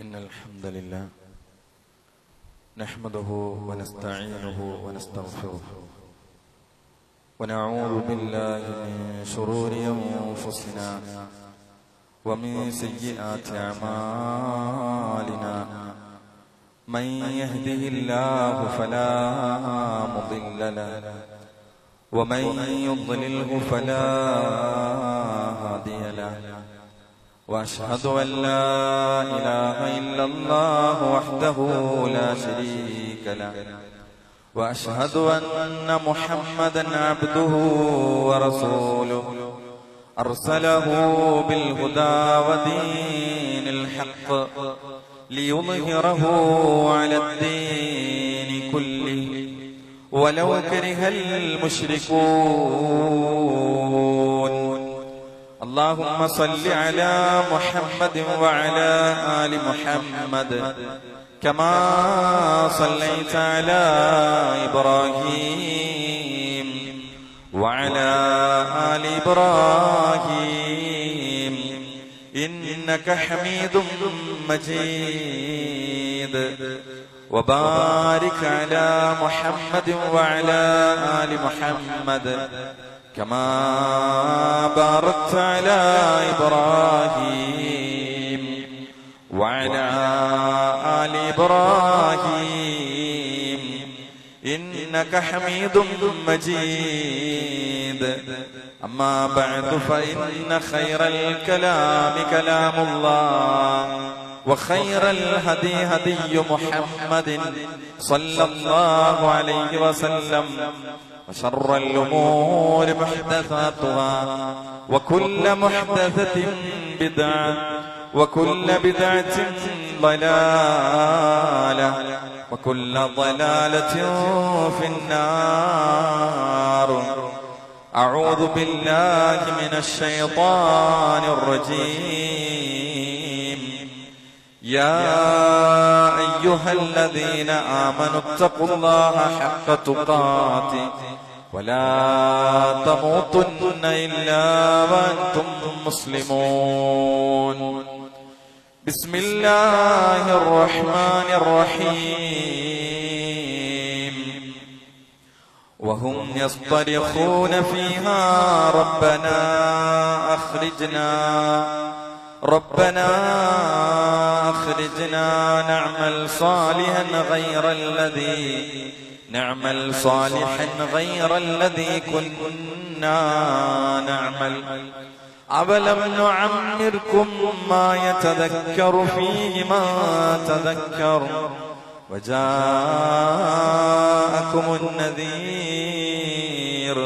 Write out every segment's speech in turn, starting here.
إن الحمد لله نحمده ونستعينه ونستغفره ونعوذ بالله من شرور أنفسنا ومن سيئات أعمالنا من يهده الله فلا مضل له ومن يضلله فلا هادي له وأشهد أن لا إله إلا الله وحده لا شريك له وأشهد أن محمدا عبده ورسوله أرسله بالهدى ودين الحق ليظهره على الدين كله ولو كره المشركون اللهم صل على محمد وعلى آل محمد كما صليت على إبراهيم وعلى آل إبراهيم إنك حميد مجيد وبارك على محمد وعلى آل محمد كما باركت على إبراهيم وعلى آل إبراهيم إنك حميد مجيد أما بعد فإن خير الكلام كلام الله وخير الهدي هدي محمد صلى الله عليه وسلم وشر الأمور محدثاتها وكل محدثة بدعة وكل بدعة ضلالة وكل ضلالة في النار. أعوذ بالله من الشيطان الرجيم. يا أيها الذين آمنوا اتقوا الله حق تقاته ولا تموتن إلا وأنتم مسلمون. بسم الله الرحمن الرحيم. وهم يصطرخون فيها ربنا أخرجنا نعمل صالحا غير الذي كنا نعمل أولم نعمركم ما يتذكر فيه من تذكر وجاءكم النذير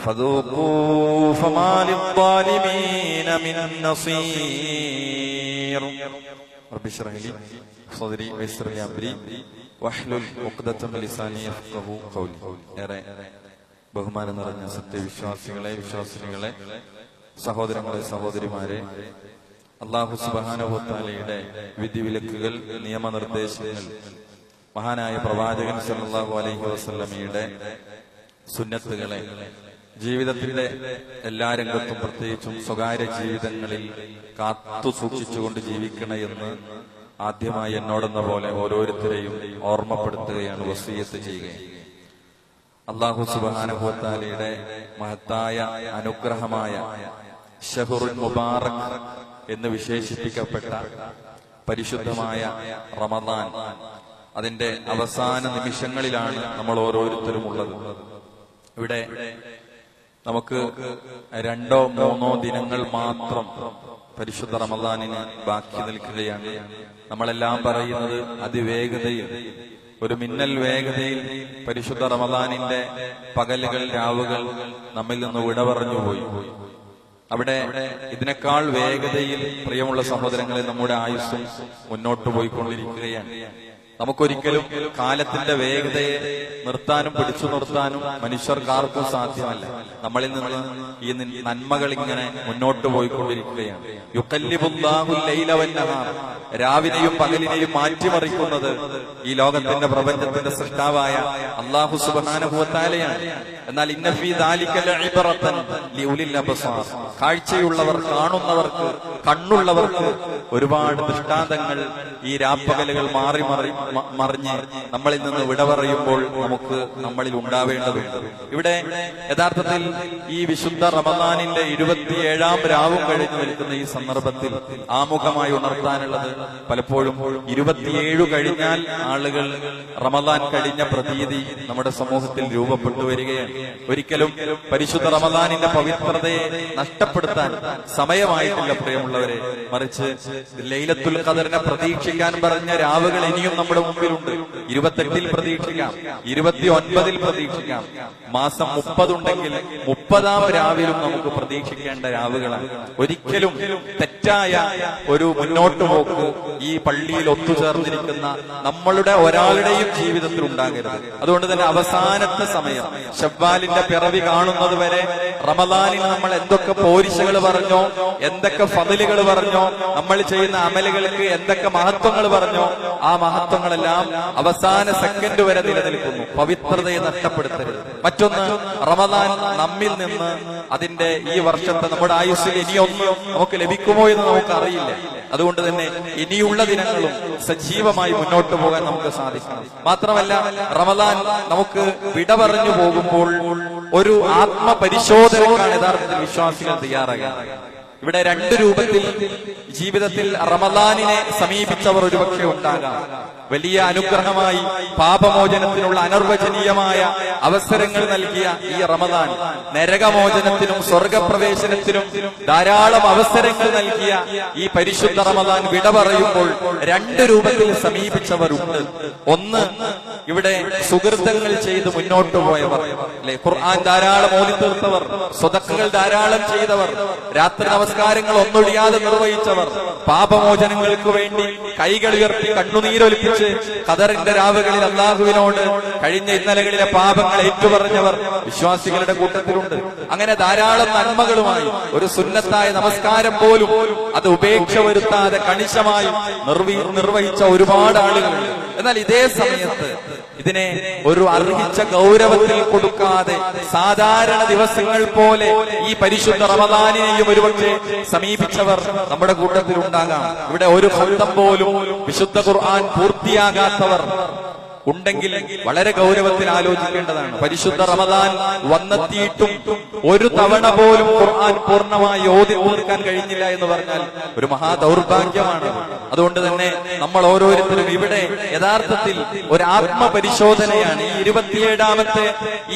فذوقوا فما للظالمين من نصير. رب اشرح لي صدري ويسر لي أمري واحلل عقدة من لساني يفقهوا قولي. ഏറെ ബഹുമാനം നിറഞ്ഞ വിശ്വാസികളെ സഹോദരങ്ങളെ സഹോദരിമാരെ, അല്ലാഹു സുബ്ഹാനഹു വ തആലയുടെ വിധിവിലക്കുകൾ നിയമനിർദ്ദേശങ്ങൾ മഹാനായ പ്രവാചകൻ സല്ലല്ലാഹു അലൈഹി വസല്ലമയുടെ സുന്നത്തുകളെ ജീവിതത്തിന്റെ എല്ലാ രംഗത്തും പ്രത്യേകിച്ചും സ്വകാര്യ ജീവിതങ്ങളിൽ കാത്തു സൂക്ഷിച്ചുകൊണ്ട് ജീവിക്കണമെന്ന് ആദ്യമായി എന്നോടെന്ന പോലെ ഓരോരുത്തരെയും ഓർമ്മപ്പെടുത്തുകയാണ്, വസിയത്ത് ചെയ്യുകയാണ്. അല്ലാഹു സുബ്ഹാനഹു വ തആലയുടെ മഹത്തായ അനുഗ്രഹമായ ശഹ്റുൽ മുബാറക് എന്ന് വിശേഷിപ്പിക്കപ്പെട്ട പരിശുദ്ധമായ റമദാൻ, അതിന്റെ അവസാന നിമിഷങ്ങളിലാണ് നമ്മൾ ഓരോരുത്തരും ഉള്ളത്. ഇവിടെ നമുക്ക് 2-3 ദിനങ്ങൾ മാത്രം പരിശുദ്ധ റമദാനിന് ബാക്കി നിൽക്കുകയാണ്. നമ്മളെല്ലാം പറയുന്നത് അതിവേഗതയിൽ, ഒരു മിന്നൽ വേഗതയിൽ പരിശുദ്ധ റമദാനിന്റെ പകലുകൾ, രാവുകൾ നമ്മിൽ നിന്ന് വിട പറഞ്ഞുപോയി. അവിടെ ഇതിനേക്കാൾ വേഗതയിൽ പ്രിയമുള്ള സഹോദരങ്ങളെ നമ്മുടെ ആയുസ്സും മുന്നോട്ട് പോയിക്കൊണ്ടിരിക്കുകയാണ്. നമുക്കൊരിക്കലും കാലത്തിന്റെ വേഗതയെ നിർത്താനും പിടിച്ചു നിർത്താനും മനുഷ്യർക്കാർക്കും സാധ്യമല്ല. നമ്മളിൽ നിന്ന് ഈ നന്മകൾ ഇങ്ങനെ മുന്നോട്ട് പോയിക്കൊണ്ടിരിക്കുകയാണ്. യുഖല്ലിബുല്ലാഹുൽ ലൈല വന്നഹാർ, രാവിലെയും പകലിനെയും മാറ്റിമറിക്കുന്നത് ഈ ലോകത്തിന്റെ പ്രപഞ്ചത്തിന്റെ സൃഷ്ടാവായ അല്ലാഹു സുബ്ഹാനഹു വ തആലയാണ്. എന്നാൽ ഇന്ന ഫീ ദാലിക ലഇബ്റതൻ ലിഉലിൽ അബ്സാർ, കാഴ്ചയുള്ളവർ, കാണുന്നവർക്ക്, കണ്ണുള്ളവർക്ക് ഒരുപാട് ദൃഷ്ടാന്തങ്ങൾ ഈ രാപ്പകലുകൾ മാറി മറിഞ്ഞ് നമ്മളിൽ നിന്ന് വിട പറയുമ്പോൾ നമുക്ക് നമ്മളിൽ ഉണ്ടാവേണ്ടതുണ്ട്. ഇവിടെ യഥാർത്ഥത്തിൽ ഈ വിശുദ്ധ റമദാനിന്റെ 27ാം രാവും കഴിഞ്ഞു നിൽക്കുന്ന ഈ സന്ദർഭത്തിൽ ആമുഖമായി ഉണർത്താനുള്ളത്, പലപ്പോഴും 27 കഴിഞ്ഞാൽ ആളുകൾ റമദാൻ കഴിഞ്ഞ പ്രതീതി നമ്മുടെ സമൂഹത്തിൽ രൂപപ്പെട്ടു വരികയാണ്. ഒരിക്കലും പരിശുദ്ധ റമദാനിന്റെ പവിത്രതയെ നഷ്ടപ്പെടുത്താൻ സമയമായിട്ടില്ല പ്രിയമുള്ളവരെ. മറിച്ച് ലൈലത്തുൽ ഖദറിനെ പ്രതീക്ഷിക്കാൻ പറഞ്ഞ രാവുകൾ ഇനിയും നമ്മുടെ മുമ്പിലുണ്ട്. 28-ൽ പ്രതീക്ഷിക്കാം, 29-ൽ പ്രതീക്ഷിക്കാം. മാസം 30 ഉണ്ടെങ്കിൽ 30-ാം രാവിലും നമുക്ക് പ്രതീക്ഷിക്കേണ്ട രാവുകളാണ്. ഒരിക്കലും തെറ്റായ ഒരു മുന്നോട്ട് പോക്ക് ഈ പള്ളിയിൽ ഒത്തുചേർന്നിരിക്കുന്ന നമ്മളുടെ ഒരാളുടെയും ജീവിതത്തിൽ ഉണ്ടാകരുത്. അതുകൊണ്ട് തന്നെ അവസാനത്തെ സമയം, ശവ്വാലിന്റെ പിറവി കാണുന്നത് വരെ റമദാനിൽ നമ്മൾ എന്തൊക്കെ പോരിശകൾ പറഞ്ഞോ, എന്തൊക്കെ ഫضലുകൾ പറഞ്ഞോ, നമ്മൾ ചെയ്യുന്ന അമലുകൾക്ക് എന്തൊക്കെ മഹത്വങ്ങൾ പറഞ്ഞോ, ആ മഹത്വങ്ങളെല്ലാം അവസാന സെക്കൻഡ് വരെ നിലനിൽക്കുന്നു. പവിത്രതയെ നഷ്ടപ്പെടുത്തരുത്. മറ്റൊന്ന്, റമദാൻ നമ്മിൽ നിന്ന് അതിന്റെ ഈ വർഷത്തെ നമ്മുടെ ആയുസ്സിൽ ഇനിയൊന്നും നമുക്ക് ലഭിക്കുമോ എന്ന് നമുക്ക് അറിയില്ല. അതുകൊണ്ട് തന്നെ ഇനിയുള്ള ദിനങ്ങളും സജീവമായി മുന്നോട്ട് പോകാൻ നമുക്ക് സാധിക്കണം. മാത്രമല്ല, റമദാൻ നമുക്ക് വിട പറഞ്ഞു പോകുമ്പോൾ ഒരു ആത്മപരിശോധനക്കാണ് യഥാർത്ഥത്തിൽ വിശ്വാസികൾ തയ്യാറാകുക. ഇവിടെ 2 രൂപത്തിൽ ജീവിതത്തിൽ റമദാനിനെ സമീപിച്ചവർ ഒരുപക്ഷെ ഉണ്ടാകാം. വലിയ അനുഗ്രഹമായി പാപമോചനത്തിനുള്ള അനിർവചനീയമായ അവസരങ്ങൾ നൽകിയ ഈ റമദാൻ, നരകമോചനത്തിനും സ്വർഗപ്രവേശനത്തിനും ധാരാളം അവസരങ്ങൾ നൽകിയ ഈ പരിശുദ്ധ റമദാൻ വിട പറയുമ്പോൾ 2 രൂപത്തിൽ സമീപിച്ചവരുണ്ട്. ഒന്ന്, ഇവിടെ സുഹൃത്തങ്ങൾ ചെയ്ത് മുന്നോട്ട് പോയവർ, അല്ലെ, ഖുർആൻ ധാരാളം ഓതി തീർത്തവർ, സ്വതക്കകൾ ധാരാളം ചെയ്തവർ, രാത്രി നമസ്കാരങ്ങൾ ഒന്നൊഴിയാതെ നിർവഹിച്ചവർ, പാപമോചനങ്ങൾക്ക് വേണ്ടി കൈകൾ ഉയർത്തി കണ്ണുനീരൊലിപ്പിച്ച് ഖദറിന്റെ രാവുകളിൽ അല്ലാഹുവിനോട് കഴിഞ്ഞ ഇന്നലകളിലെ പാപങ്ങൾ ഏറ്റുപറഞ്ഞവർ വിശ്വാസികളുടെ കൂട്ടത്തിലുണ്ട്. അങ്ങനെ ധാരാളം നന്മകളുമായി ഒരു സുന്നത്തായ നമസ്കാരം പോലും അത് ഉപേക്ഷ വരുത്താതെ കണിശമായി നിർവഹിച്ച ഒരുപാട് ആളുകളുണ്ട്. എന്നാൽ ഇതേ സമയത്ത് ഇതിനെ ഒരു അർഹിച്ച ഗൗരവത്തിൽ കൊടുക്കാതെ സാധാരണ ദിവസങ്ങൾ പോലെ ഈ പരിശുദ്ധ റമദാനിനെയും ഒരുപക്ഷെ സമീപിച്ചവർ നമ്മുടെ കൂട്ടത്തിൽ ഉണ്ടാകാം. ഇവിടെ ഒരു ഖത്തം പോലും വിശുദ്ധ ഖുർആൻ പൂർത്തിയാകാത്തവർ ഉണ്ടെങ്കിൽ വളരെ ഗൗരവത്തിൽ ആലോചിക്കേണ്ടതാണ്. പരിശുദ്ധ റമദാൻ വന്നെത്തിയിട്ടും ഒരു തവണ പോലും ഖുർആൻ പൂർണ്ണമായി ഓതി തീർക്കാൻ കഴിഞ്ഞില്ല എന്ന് പറഞ്ഞാൽ ഒരു മഹാദൗർഭാഗ്യമാണ്. അതുകൊണ്ട് തന്നെ നമ്മൾ ഓരോരുത്തരും ഇവിടെ യഥാർത്ഥത്തിൽ ഒരു ആത്മപരിശോധനയാണ്. ഈ 27ാമത്തെ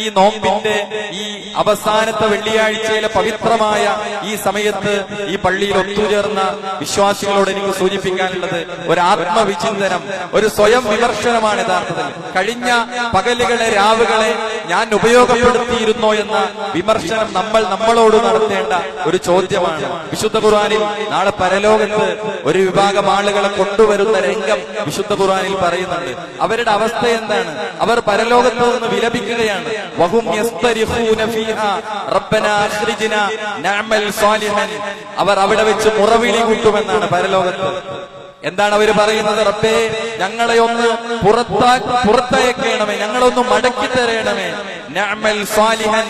ഈ നോമ്പിന്റെ ഈ അവസാനത്തെ വെള്ളിയാഴ്ചയിലെ പവിത്രമായ ഈ സമയത്ത് ഈ പള്ളിയിൽ ഒത്തുചേർന്ന വിശ്വാസികളോട് എനിക്ക് സൂചിപ്പിക്കാനുള്ളത് ഒരു ആത്മവിചിന്തനം, ഒരു സ്വയം വിമർശനമാണ് യഥാർത്ഥത്തിൽ. കഴിഞ്ഞ പകലുകളെ, രാവുകളെ ഞാൻ ഉപയോഗപ്പെടുത്തിയിരുന്നോ എന്ന വിമർശനം നമ്മളോട് നടത്തേണ്ട ഒരു ചോദ്യമാണ്. വിശുദ്ധ ഖുർആനിൽ നാളെ പരലോകത്ത് ഒരു വിഭാഗം ആളുകളെ കൊണ്ടുവരുന്ന രംഗം വിശുദ്ധ ഖുർആനിൽ പറയുന്നുണ്ട്. അവരുടെ അവസ്ഥ എന്താണ്? അവർ പരലോകത്ത് നിന്ന് വിലപിക്കുകയാണ്. വഹും യസ്തരിഖൂന ഫീഹാ റബ്ബനാ അഖ്രിജ്നാ നഅമൽ സാലിഹൻ. അവർ അവിടെ വെച്ച് മുറവിളി കൂട്ടുമെന്നാണ് പരലോകത്ത്. എന്താണ് അവർ പറയുന്നത്? റബ്ബേ, ഞങ്ങളെ ഒന്ന് പുറത്തയക്കണമേ, ഞങ്ങളൊന്ന് മടക്കി തരണമേ. നഅമൽ സാലിഹൻ,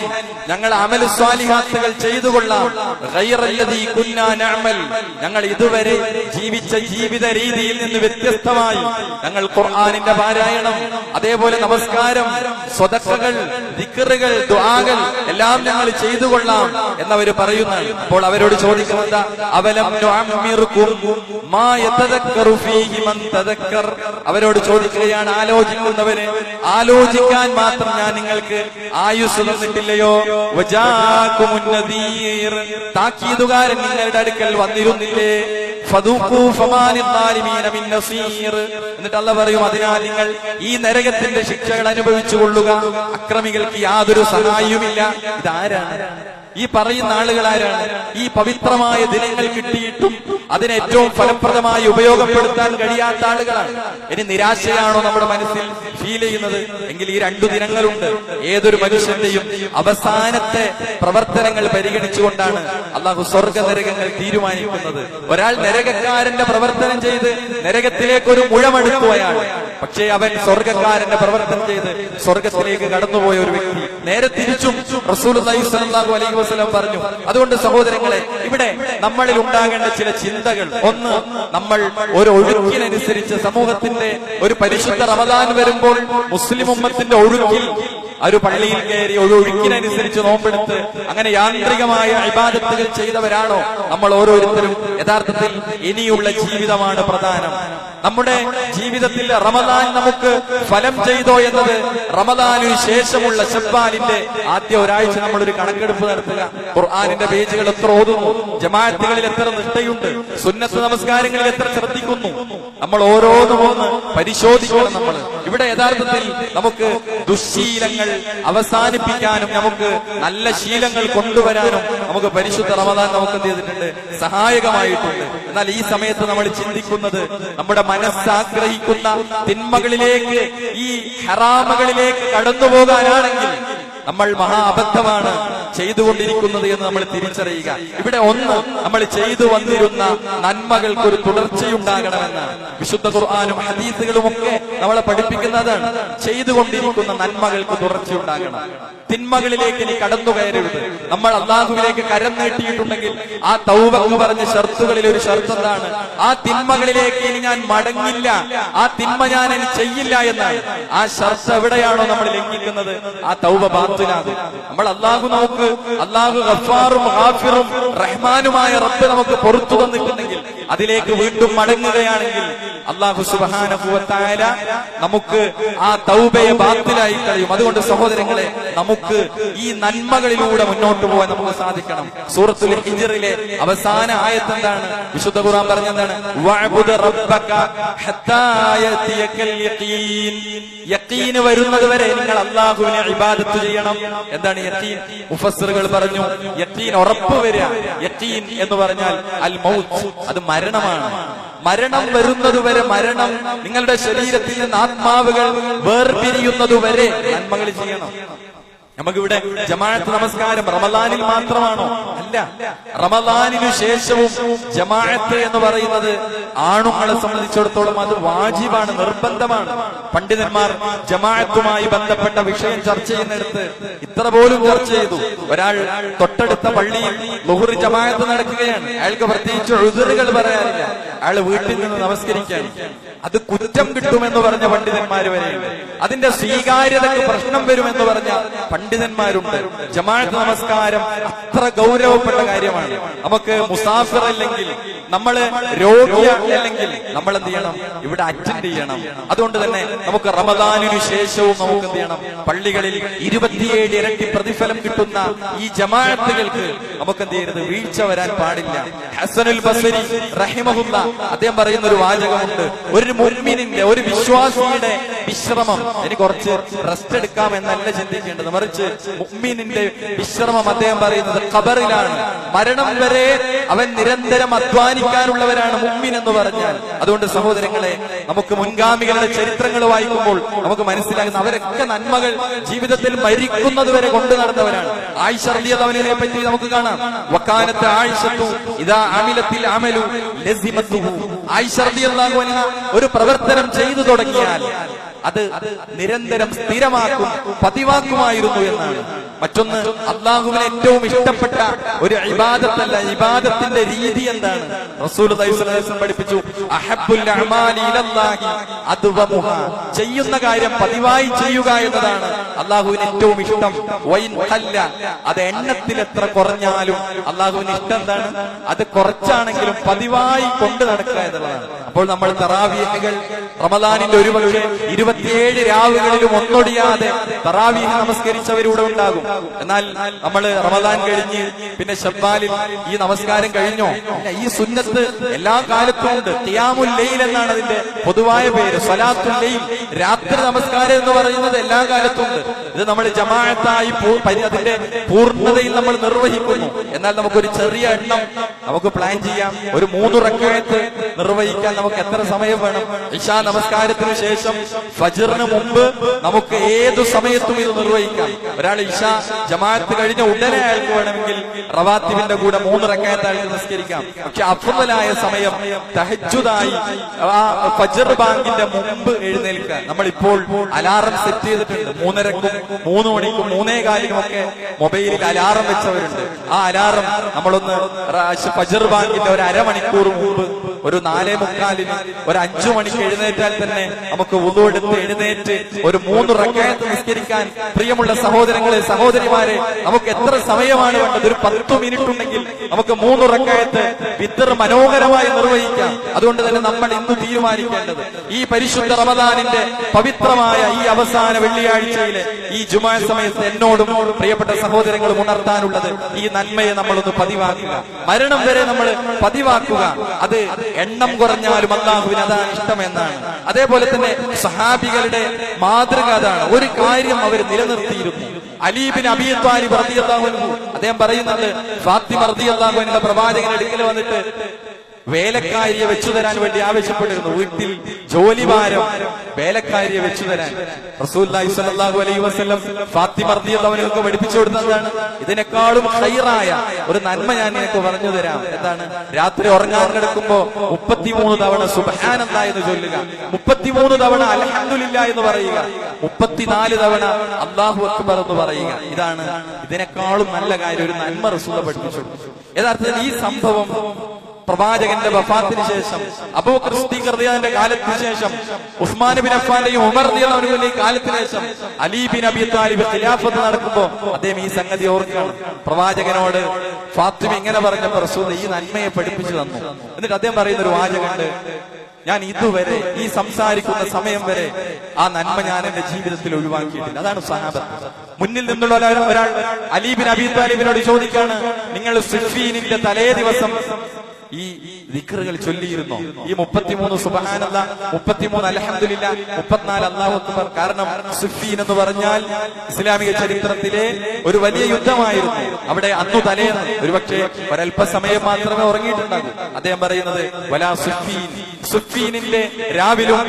ഞങ്ങൾ അമൽ സ്വാലിഹാത്തുകൾ ചെയ്തുകൊള്ളാം. ഗൈറല്ലദീ കുന്നാ നഅമൽ, ഞങ്ങൾ ഇതുവരെ ജീവിച്ച ജീവിത രീതിയിൽ നിന്ന് വ്യത്യസ്തമായി ഞങ്ങൾ ഖുർആനിന്റെ പാരായണം, അതേപോലെ നമസ്കാരം, സ്വതക്കകൾ, ദിക്റുകൾ, ദുആകൾ എല്ലാം ഞങ്ങൾ ചെയ്തുകൊള്ളാം എന്നവർ പറയുന്നതാണ്. അപ്പോൾ അവരോട് ചോദിക്കുന്നത്, അവലം നുഅമ്മിറുകും മാ യതദക്കറു ഫീഹി മൻ തദക്കർ. അവരോട് ചോദിക്കുകയാണ്, ആലോചിക്കുന്നവരെ ആലോചിക്കാൻ മാത്രം ഞാൻ നിങ്ങൾക്ക് ആയുസ് തന്നിട്ടില്ലയോ? വജാകുമുൻ നദീർ, താക്കീതുകാരൻ നിങ്ങളുടെ അടുക്കൽ വന്നിരുന്നില്ലേ? ഫദൂഖൂ ഫമാ ലിദ്ദാലിമീന മിൻ നസീർ. എന്നിട്ട് അല്ലാഹു പറയും, അതിനാൽ നിങ്ങൾ ഈ നരകത്തിന്റെ ശിക്ഷകൾ അനുഭവിച്ചു കൊള്ളുക, അക്രമികൾക്ക് യാതൊരു സഹായവുമില്ല. ഇതാരാണ്? ഈ പറയുന്ന ആളുകൾ ആരാണ്? ഈ പവിത്രമായ ദിനങ്ങൾ കിട്ടിയിട്ടും അതിനെ ഏറ്റവും ഫലപ്രദമായി ഉപയോഗപ്പെടുത്താൻ കഴിയാത്ത ആളുകളാണ്. ഇനി നിരാശയാണോ നമ്മുടെ മനസ്സിൽ ഫീൽ ചെയ്യുന്നത് എങ്കിൽ ഈ 2 ദിനങ്ങളുണ്ട്. ഏതൊരു മനുഷ്യന്റെയും അവസാനത്തെ പ്രവർത്തനങ്ങൾ പരിഗണിച്ചുകൊണ്ടാണ് അള്ളാഹു സ്വർഗ നരകങ്ങൾ തീരുമാനിക്കുന്നത്. ഒരാൾ നരകക്കാരന്റെ പ്രവർത്തനം ചെയ്ത് നരകത്തിലേക്ക് ഒരു മുഴമെടുക്കുകയാണ്. പക്ഷേ അവൻ സ്വർഗക്കാരന്റെ പ്രവർത്തനം ചെയ്ത് സ്വർഗത്തിലേക്ക് കടന്നുപോയ ഒരു വ്യക്തി. നേരെ തിരിച്ചും റസൂലുള്ളാഹി സ്വല്ലല്ലാഹു അലൈഹി വസല്ലം പറഞ്ഞു. അതുകൊണ്ട് സഹോദരങ്ങളെ, ഇവിടെ നമ്മളിൽ ഉണ്ടാകേണ്ട ചില ചിന്തകൾ. ഒന്ന്, നമ്മൾ ഒരു ഒഴുക്കിനനുസരിച്ച് സമൂഹത്തിന്റെ ഒരു പരിശുദ്ധ റമദാൻ വരുമ്പോൾ മുസ്ലിം ഉമ്മത്തിന്റെ ഒഴുക്കിൽ ഒരു പള്ളിയിൽ കയറി ഒരു ഒഴുക്കിനനുസരിച്ച് നോമ്പെടുത്ത് അങ്ങനെ യാന്ത്രികമായ ഇബാദത്തുകൾ ചെയ്തവരാണോ നമ്മൾ ഓരോരുത്തരും? യഥാർത്ഥത്തിൽ ഇനിയുള്ള ജീവിതമാണ് പ്രധാനം. നമ്മുടെ ജീവിതത്തിൽ റമദാൻ നമുക്ക് ഫലം ചെയ്തോ എന്നത് റമദാനിന് ശേഷമുള്ള ശബ്ബാനിന്റെ ആദ്യ ഒരാഴ്ച നമ്മളൊരു കണക്കെടുപ്പ് നടത്തുക. ഖുർആനിന്റെ പേജുകൾ എത്ര ഓതുന്നു, ജമാഅത്തുകളിൽ എത്ര നിഷ്ഠയുണ്ട്, സുന്നത്ത് നമസ്കാരങ്ങളിൽ എത്ര ശ്രദ്ധിക്കുന്നു, നമ്മൾ ഓരോന്നും ഒന്ന് പരിശോധിക്കണം. നമ്മൾ ഇവിടെ യഥാർത്ഥത്തിൽ നമുക്ക് ദുശ്ശീലങ്ങൾ അവസാനിപ്പിക്കാനും നമുക്ക് നല്ല ശീലങ്ങൾ കൊണ്ടുവരാനും നമുക്ക് പരിശുദ്ധ റമദാൻ നമുക്ക് എന്ത് ചെയ്തിട്ടുണ്ട്? സഹായകമായിട്ടുണ്ട്. എന്നാൽ ഈ സമയത്ത് നമ്മൾ ചിന്തിക്കുന്നത് നമ്മുടെ മനസ്സാഗ്രഹിക്കുന്ന തിന്മകളിലേക്ക്, ഈ ഹറാമുകളിലേക്ക് കടന്നുപോകാനാണെങ്കിൽ നമ്മൾ മഹാ അബദ്ധമാണ് ചെയ്തുകൊണ്ടിരിക്കുന്നത് എന്ന് നമ്മൾ തിരിച്ചറിയുക. ഇവിടെ ഒന്ന്, നമ്മൾ ചെയ്തു വന്നിരുന്ന നന്മകൾക്ക് ഒരു തുടർച്ചയുണ്ടാകണമെന്നാണ് വിശുദ്ധ ഖുർആനും ഹദീസുകളും ഒക്കെ നമ്മളെ പഠിപ്പിക്കുന്നതാണ്. ചെയ്തുകൊണ്ടിരിക്കുന്ന നന്മകൾക്ക് തുടർച്ചയുണ്ടാകണം. തിന്മകളിലേക്ക് ഇനി കടന്നു കയറരുത്. നമ്മൾ അള്ളാഹുവിലേക്ക് കരം നീട്ടിയിട്ടുണ്ടെങ്കിൽ ആ തൗബ എന്ന് പറഞ്ഞ ഷർത്തുകളിൽ ഒരു ഷർത്ത് എന്താണ്? ആ തിന്മകളിലേക്ക് ഇനി ഞാൻ മടങ്ങില്ല, ആ തിന്മ ഞാൻ ഇനി ചെയ്യില്ല എന്നാണ്. ആ ഷർത്ത് എവിടെയാണോ നമ്മൾ ലംഘിക്കുന്നത്, ആ തൗബ ബാത്തിലാകും. നമ്മൾ അള്ളാഹു ഗഫാറും ഗാഫിറും റഹ്മാനുമായ റബ്ബ് നമുക്ക് പുറത്തു തന്നിട്ടുണ്ടെങ്കിൽ അതിലേക്ക് വീണ്ടും മടങ്ങുകയാണെങ്കിൽ അള്ളാഹു സുബ്ഹാനഹു വ തആല നമുക്ക് ആ തൗബയെ ബാത്തിലായി കളയും. അതുകൊണ്ട് സഹോദരങ്ങളെ, നമുക്ക് ഈ നന്മകളിലൂടെ മുന്നോട്ട് പോകാൻ നമുക്ക് സാധിക്കണം. സൂറത്തുൽ ഹിജ്റിലെ അവസാന ആയത്ത് എന്താണ്? വിശുദ്ധ ഖുർആൻ പറഞ്ഞെന്താണ്? വഅബ്ദു റബ്ബക ഹത്താ യഅതിയകൽ യഖീൻ. യഖീൻ വരുന്നത് വരെ നിങ്ങൾ അള്ളാഹുവിനെ ഇബാദത്ത് ചെയ്യണം. എന്താണ് യഖീൻ? മുഫസ്സിറുകൾ പറഞ്ഞു, യഖീൻ ഉറപ്പ് വരിക. യഖീൻ എന്ന് പറഞ്ഞാൽ അൽ മൗത്ത്, അത് മരണമാണ്. മരണം വരുന്നതുവരെ, മരണം നിങ്ങളുടെ ശരീരത്തിൽ നിന്ന് ആത്മാവുകൾ വേർപിരിയുന്നതുവരെ നന്മകൾ ചെയ്യണം. നമുക്കിവിടെ ജമാഅത്ത് നമസ്കാരം റമദാനിൽ മാത്രമാണോ? അല്ല, റമദാനിനു ശേഷവും ജമാഅത്ത് എന്ന് പറയുന്നത് ആണുങ്ങളെ സംബന്ധിച്ചിടത്തോളം അത് വാജിബാണ്, നിർബന്ധമാണ്. പണ്ഡിതന്മാർ ജമാഅത്തുമായി ബന്ധപ്പെട്ട വിഷയം ചർച്ച ചെയ്യുന്നിടത്ത് ഇത്ര പോലും ചർച്ച ചെയ്തു. ഒരാൾ തൊട്ടടുത്ത പള്ളിയിൽ ളുഹ്ർ ജമാഅത്ത് നടക്കുകയാണ്, അയാൾക്ക് പ്രത്യേകിച്ച് ഉദ്റുകൾ പറയാനില്ല, അയാൾ വീട്ടിൽ നിന്ന് നമസ്കരിക്കാൻ, അത് കുറ്റം കിട്ടുമെന്ന് പറഞ്ഞ പണ്ഡിതന്മാർ വരെയുണ്ട്. അതിന്റെ സ്വീകാര്യതയ്ക്ക് പ്രശ്നം വരുമെന്ന് പറഞ്ഞ പണ്ഡിതന്മാരുണ്ട്. ജമാഅത്ത് നമസ്കാരം അത്ര ഗൗരവപ്പെട്ട കാര്യമാണ്. നമുക്ക് മുസാഫിർ അല്ലെങ്കിൽ നമ്മള് രോഗി അല്ലെങ്കിൽ നമ്മൾ എന്ത് ചെയ്യണം? ഇവിടെ അറ്റൻഡ് ചെയ്യണം. അതുകൊണ്ട് തന്നെ നമുക്ക് റമദാനിനു ശേഷവും നമുക്ക് എന്ത് ചെയ്യണം? പള്ളികളിൽ 27 ഇരട്ടി പ്രതിഫലം കിട്ടുന്ന ഈ ജമാഅത്തുകൾക്ക് നമുക്ക് എന്ത് ചെയ്യരുത്? വീഴ്ച വരാൻ പാടില്ല. ഹസനുൽ ബസ്രി റഹിമഹുല്ല അദ്ദേഹം പറയുന്ന ഒരു വാചകമുണ്ട്, ഒരു മുഅ്മിനിന്റെ, ഒരു വിശ്വാസിയുടെ വിശ്രമം, എനിക്ക് കുറച്ച് റെസ്റ്റ് എടുക്കാം എന്നല്ല ചിന്തിക്കേണ്ടത്, മറിച്ച് മുഅ്മിനിന്റെ വിശ്രമം അദ്ദേഹം പറയുന്നത് ഖബറിലാണ്. മരണം വരെ അവൻ നിരന്തരം അധ്വാനിക്കാനുള്ളവരാണ് മുഅ്മിൻ എന്ന് പറഞ്ഞാൽ. അതുകൊണ്ട് സഹോദരങ്ങളെ, നമുക്ക് മുൻഗാമികളുടെ ചരിത്രങ്ങൾ വായിക്കുമ്പോൾ നമുക്ക് മനസ്സിലാകുന്ന അവരൊക്കെ നന്മകൾ ജീവിതത്തിൽ മരിക്കുന്നത് വരെ കൊണ്ടു നടന്നവരാണ്. ആയിഷ റളിയല്ലാഹു അൻഹയെ പറ്റി നമുക്ക് കാണാം. വകാനത്ത് ആയിഷത്തു ഇദാ അമിലത്തിൽ അമലു ലസിമത്തുഹു. ആയിഷ റളിയല്ലാഹു അൻഹ ഒരു പ്രവർത്തനം ചെയ്തു തുടങ്ങിയാൽ അത് നിരന്തരം സ്ഥിരമാക്കും, പതിവാക്കുമായിരുന്നു എന്നാണ്. മറ്റൊന്ന്, അള്ളാഹുവിന് ഏറ്റവും ഇഷ്ടപ്പെട്ട ഒരു ഇബാദത്തല്ല, ഇബാദത്തിന്റെ രീതി എന്താണ്? റസൂലുള്ളാഹി സ്വല്ലല്ലാഹു അലൈഹി വസല്ലം പഠിപ്പിച്ചു, അഹബ്ബുൽ അഅമാലി ഇലല്ലാഹി അദ്വമുഹാ. ചെയ്യുന്ന കാര്യം പതിവായി ചെയ്യുക എന്നതാണ് അള്ളാഹുവിന് ഏറ്റവും ഇഷ്ടം. വൈൻ ഖല്ല, അത് എണ്ണത്തിൽ എത്ര കുറഞ്ഞാലും അള്ളാഹുവിന് ഇഷ്ടം എന്താണ്? അത് കുറച്ചാണെങ്കിലും പതിവായി കൊണ്ടു നടക്കുക എന്നുള്ളതാണ്. അപ്പോൾ നമ്മൾ തറാവീഹുകൾ റമദാനിന്റെ ഒരുപക്ഷെ 27 രാവുകളിലും ഒന്നൊടിയാതെ തറാവീഹ് നമസ്കരിച്ചവരിവിടെ ഉണ്ടാകും. എന്നാൽ നമ്മൾ റമദാൻ കഴിഞ്ഞ് പിന്നെ ശവ്വാലിൽ ഈ നമസ്കാരം കഴിഞ്ഞോ? ഈ സുന്നത്ത് എല്ലാ കാലത്തും ഉണ്ട്. ഖിയാമുൽ ലൈൽ എന്നാണ് അതിന്റെ പൊതുവായ പേര്. സ്വലാത്തുൽ ലൈൽ, രാത്രി നമസ്കാരം എന്ന് പറയുന്നത് എല്ലാ കാലത്തും ഉണ്ട്. ഇത് നമ്മൾ ജമാഅത്തായി അതിന്റെ പൂർണ്ണതയിൽ നമ്മൾ നിർവഹിക്കുന്നു. എന്നാൽ നമുക്കൊരു ചെറിയ എണ്ണം നമുക്ക് പ്ലാൻ ചെയ്യാം. ഒരു 3 റക്അത്ത് നിർവഹിക്കാൻ നമുക്ക് എത്ര സമയം വേണം? ഇശാ നമസ്കാരത്തിന് ശേഷം ഫജ്റിന് മുമ്പ് നമുക്ക് ഏതു സമയത്തും ഇത് നിർവഹിക്കാം. ഒരാൾ ഇശാ ജമാഅത്ത് കഴിഞ്ഞ ഉടനെ അയാൾക്ക് വേണമെങ്കിൽ റവാത്തിബിന്റെ കൂടെ 3 റക്അത്ത് അയാൾക്ക് നിസ്കരിക്കാം. പക്ഷെ അഫ്ളലായ സമയം തഹജ്ജുദായി ആ ഫജ്ർ ബാങ്കിന്റെ മുമ്പ് എഴുന്നേൽക്കാൻ. നമ്മളിപ്പോൾ അലാറം സെറ്റ് ചെയ്തിട്ടുണ്ട്. 3:30ക്കും 3 മണിക്കും 3:15നും ഒക്കെ മൊബൈലിൽ അലാറം വെച്ചവരുണ്ട്. ആ അലാറം നമ്മളൊന്ന് ഫജ്ർ ബാങ്കിന്റെ ഒരു അരമണിക്കൂർ മുമ്പ്, ഒരു 4:45, ഒരു 5 മണിക്ക് എഴുന്നേറ്റാൽ തന്നെ നമുക്ക് വുളു എടുത്ത് എഴുന്നേറ്റ് ഒരു 3 റക്അത്ത് നിസ്കരിക്കാൻ. പ്രിയമുള്ള സഹോദരങ്ങളെ, സഹോദരിമാരെ, നമുക്ക് എത്ര സമയമാണ് വേണ്ടത്? ഒരു 10 മിനിറ്റ് ഉണ്ടെങ്കിൽ നമുക്ക് 3 റക്അത്ത് വിത്ർ മനോഹരമായി നിർവഹിക്കാം. അതുകൊണ്ട് തന്നെ നമ്മൾ ഇന്ന് തീരുമാനിക്കേണ്ടത്, ഈ പരിശുദ്ധ റമദാനിന്റെ പവിത്രമായ ഈ അവസാന വെള്ളിയാഴ്ചയിലെ ഈ ജുമാ സമയത്ത് എന്നോടും പ്രിയപ്പെട്ട സഹോദരങ്ങളും ഉണർത്താനുള്ളത്, ഈ നന്മയെ നമ്മളൊന്ന് പതിവാക്കുക. മരണം വരെ നമ്മൾ പതിവാക്കുക. അത് എണ്ണം കുറഞ്ഞാലും അല്ലാഹുവിന് അതാണ് ഇഷ്ടമെന്നാണ്. അതേപോലെ തന്നെ സഹാബികളുടെ മാതൃക അതാണ്. ഒരു കാര്യം അവർ നിലനിർത്തിയിരുന്നു. അലി ബിൻ അബീ ത്വാലിബ് റളിയല്ലാഹു അൻഹു അദ്ദേഹം പറയുന്നുണ്ട്, ഫാത്തിമ റളിയല്ലാഹു അൻഹയുടെ പ്രവാചകന്റെ അടുക്കൽ വന്നിട്ട് വേലക്കാരിയെ വെച്ചു തരാൻ വേണ്ടി ആവശ്യപ്പെട്ടിരുന്നു. വീട്ടിൽ ജോലിഭാരം വേലക്കാരിയെ വെച്ചു തരാൻ റസൂലുള്ളാഹി സ്വല്ലല്ലാഹു അലൈഹി വസല്ലം ഫാത്തിമ റളിയല്ലാഹു അൻഹയ്ക്ക് പഠിപ്പിച്ചു കൊടുത്തതാണ്, ഇതിനേക്കാളും ഖൈറായ ഒരു നന്മ ഞാൻ നിനക്ക് പറഞ്ഞു തരാം. എന്താണ്? രാത്രി ഉറങ്ങാൻ കിടക്കുമ്പോ 33 തവണ സുബ്ഹാനല്ലാഹ് എന്ന് ചൊല്ലുക, 33 തവണ അൽഹംദുലില്ലാഹ് എന്ന് പറയുക, 34 തവണ അല്ലാഹു അക്ബർ എന്ന് പറയുക. ഇതാണ് ഇതിനേക്കാളും നല്ല കാര്യം, ഒരു നന്മ റസൂൽ പഠിപ്പിച്ചു. യഥാർത്ഥത്തിൽ ഈ സംഭവം പ്രവാചകന്റെ വഫാത്തിന് ശേഷം, അബൂബക്കർ സിദ്ദീഖ് റളിയല്ലാഹുവിന്റെ കാലത്തിന് ശേഷം, ഉസ്മാൻ ബിൻ അഫ്ഫാന്റെയും ഉമർ റളിയല്ലാഹു അൻഹുവിന്റെയും കാലത്തിന് ശേഷം അലി ബിൻ അബീ ത്വാലിബ് ഖിലാഫത്ത് നടക്കുമ്പോൾ അദ്ദേഹം ഈ സംഗതി ഓർക്കുകയാണ്. പ്രവാചകനോട് ഫാത്തിമ ഇങ്ങനെ പറഞ്ഞപ്പോൾ റസൂൽ ഈ നന്മയെ പഠിപ്പിച്ചു തന്നു. എന്നിട്ട് അദ്ദേഹം പറയുന്ന ഒരു വാചകമുണ്ട്, ഞാൻ ഇതുവരെ ഈ സംസാരിക്കുന്ന സമയം വരെ ആ നന്മ ഞാൻ എന്റെ ജീവിതത്തിൽ ഒഴിവാക്കിയിട്ടില്ല. അതാണ് സഹാബത്ത്. മുന്നിൽ നിന്നുള്ള ഒരാൾ അലി ബിൻ അബീ ത്വാലിബിനോട് ചോദിക്കാണ്, നിങ്ങൾ സിഫീനിന്റെ തലേ ദിവസം ഈ ദിക്റുകൾ ചൊല്ലിയിരുന്നോ? ഈ 33 സുബ്ഹാനല്ലാഹ്, 33 അൽഹംദുലില്ലാഹ്, 34 അല്ലാഹു അക്ബർ. കാരണം സിഫീൻ എന്ന് പറഞ്ഞാൽ ഇസ്ലാമിക ചരിത്രത്തിലെ ഒരു വലിയ യുദ്ധമായിരുന്നു. അവിടെ അന്നു തലേന്ന് ഒരുപക്ഷെ ഒരല്പസമയം മാത്രമേ ഉറങ്ങിയിട്ടുണ്ടാകൂ. അദ്ദേഹം പറയുന്നത് വലാ സിഫീൻ, സിഫീനിന്റെ രാവിലും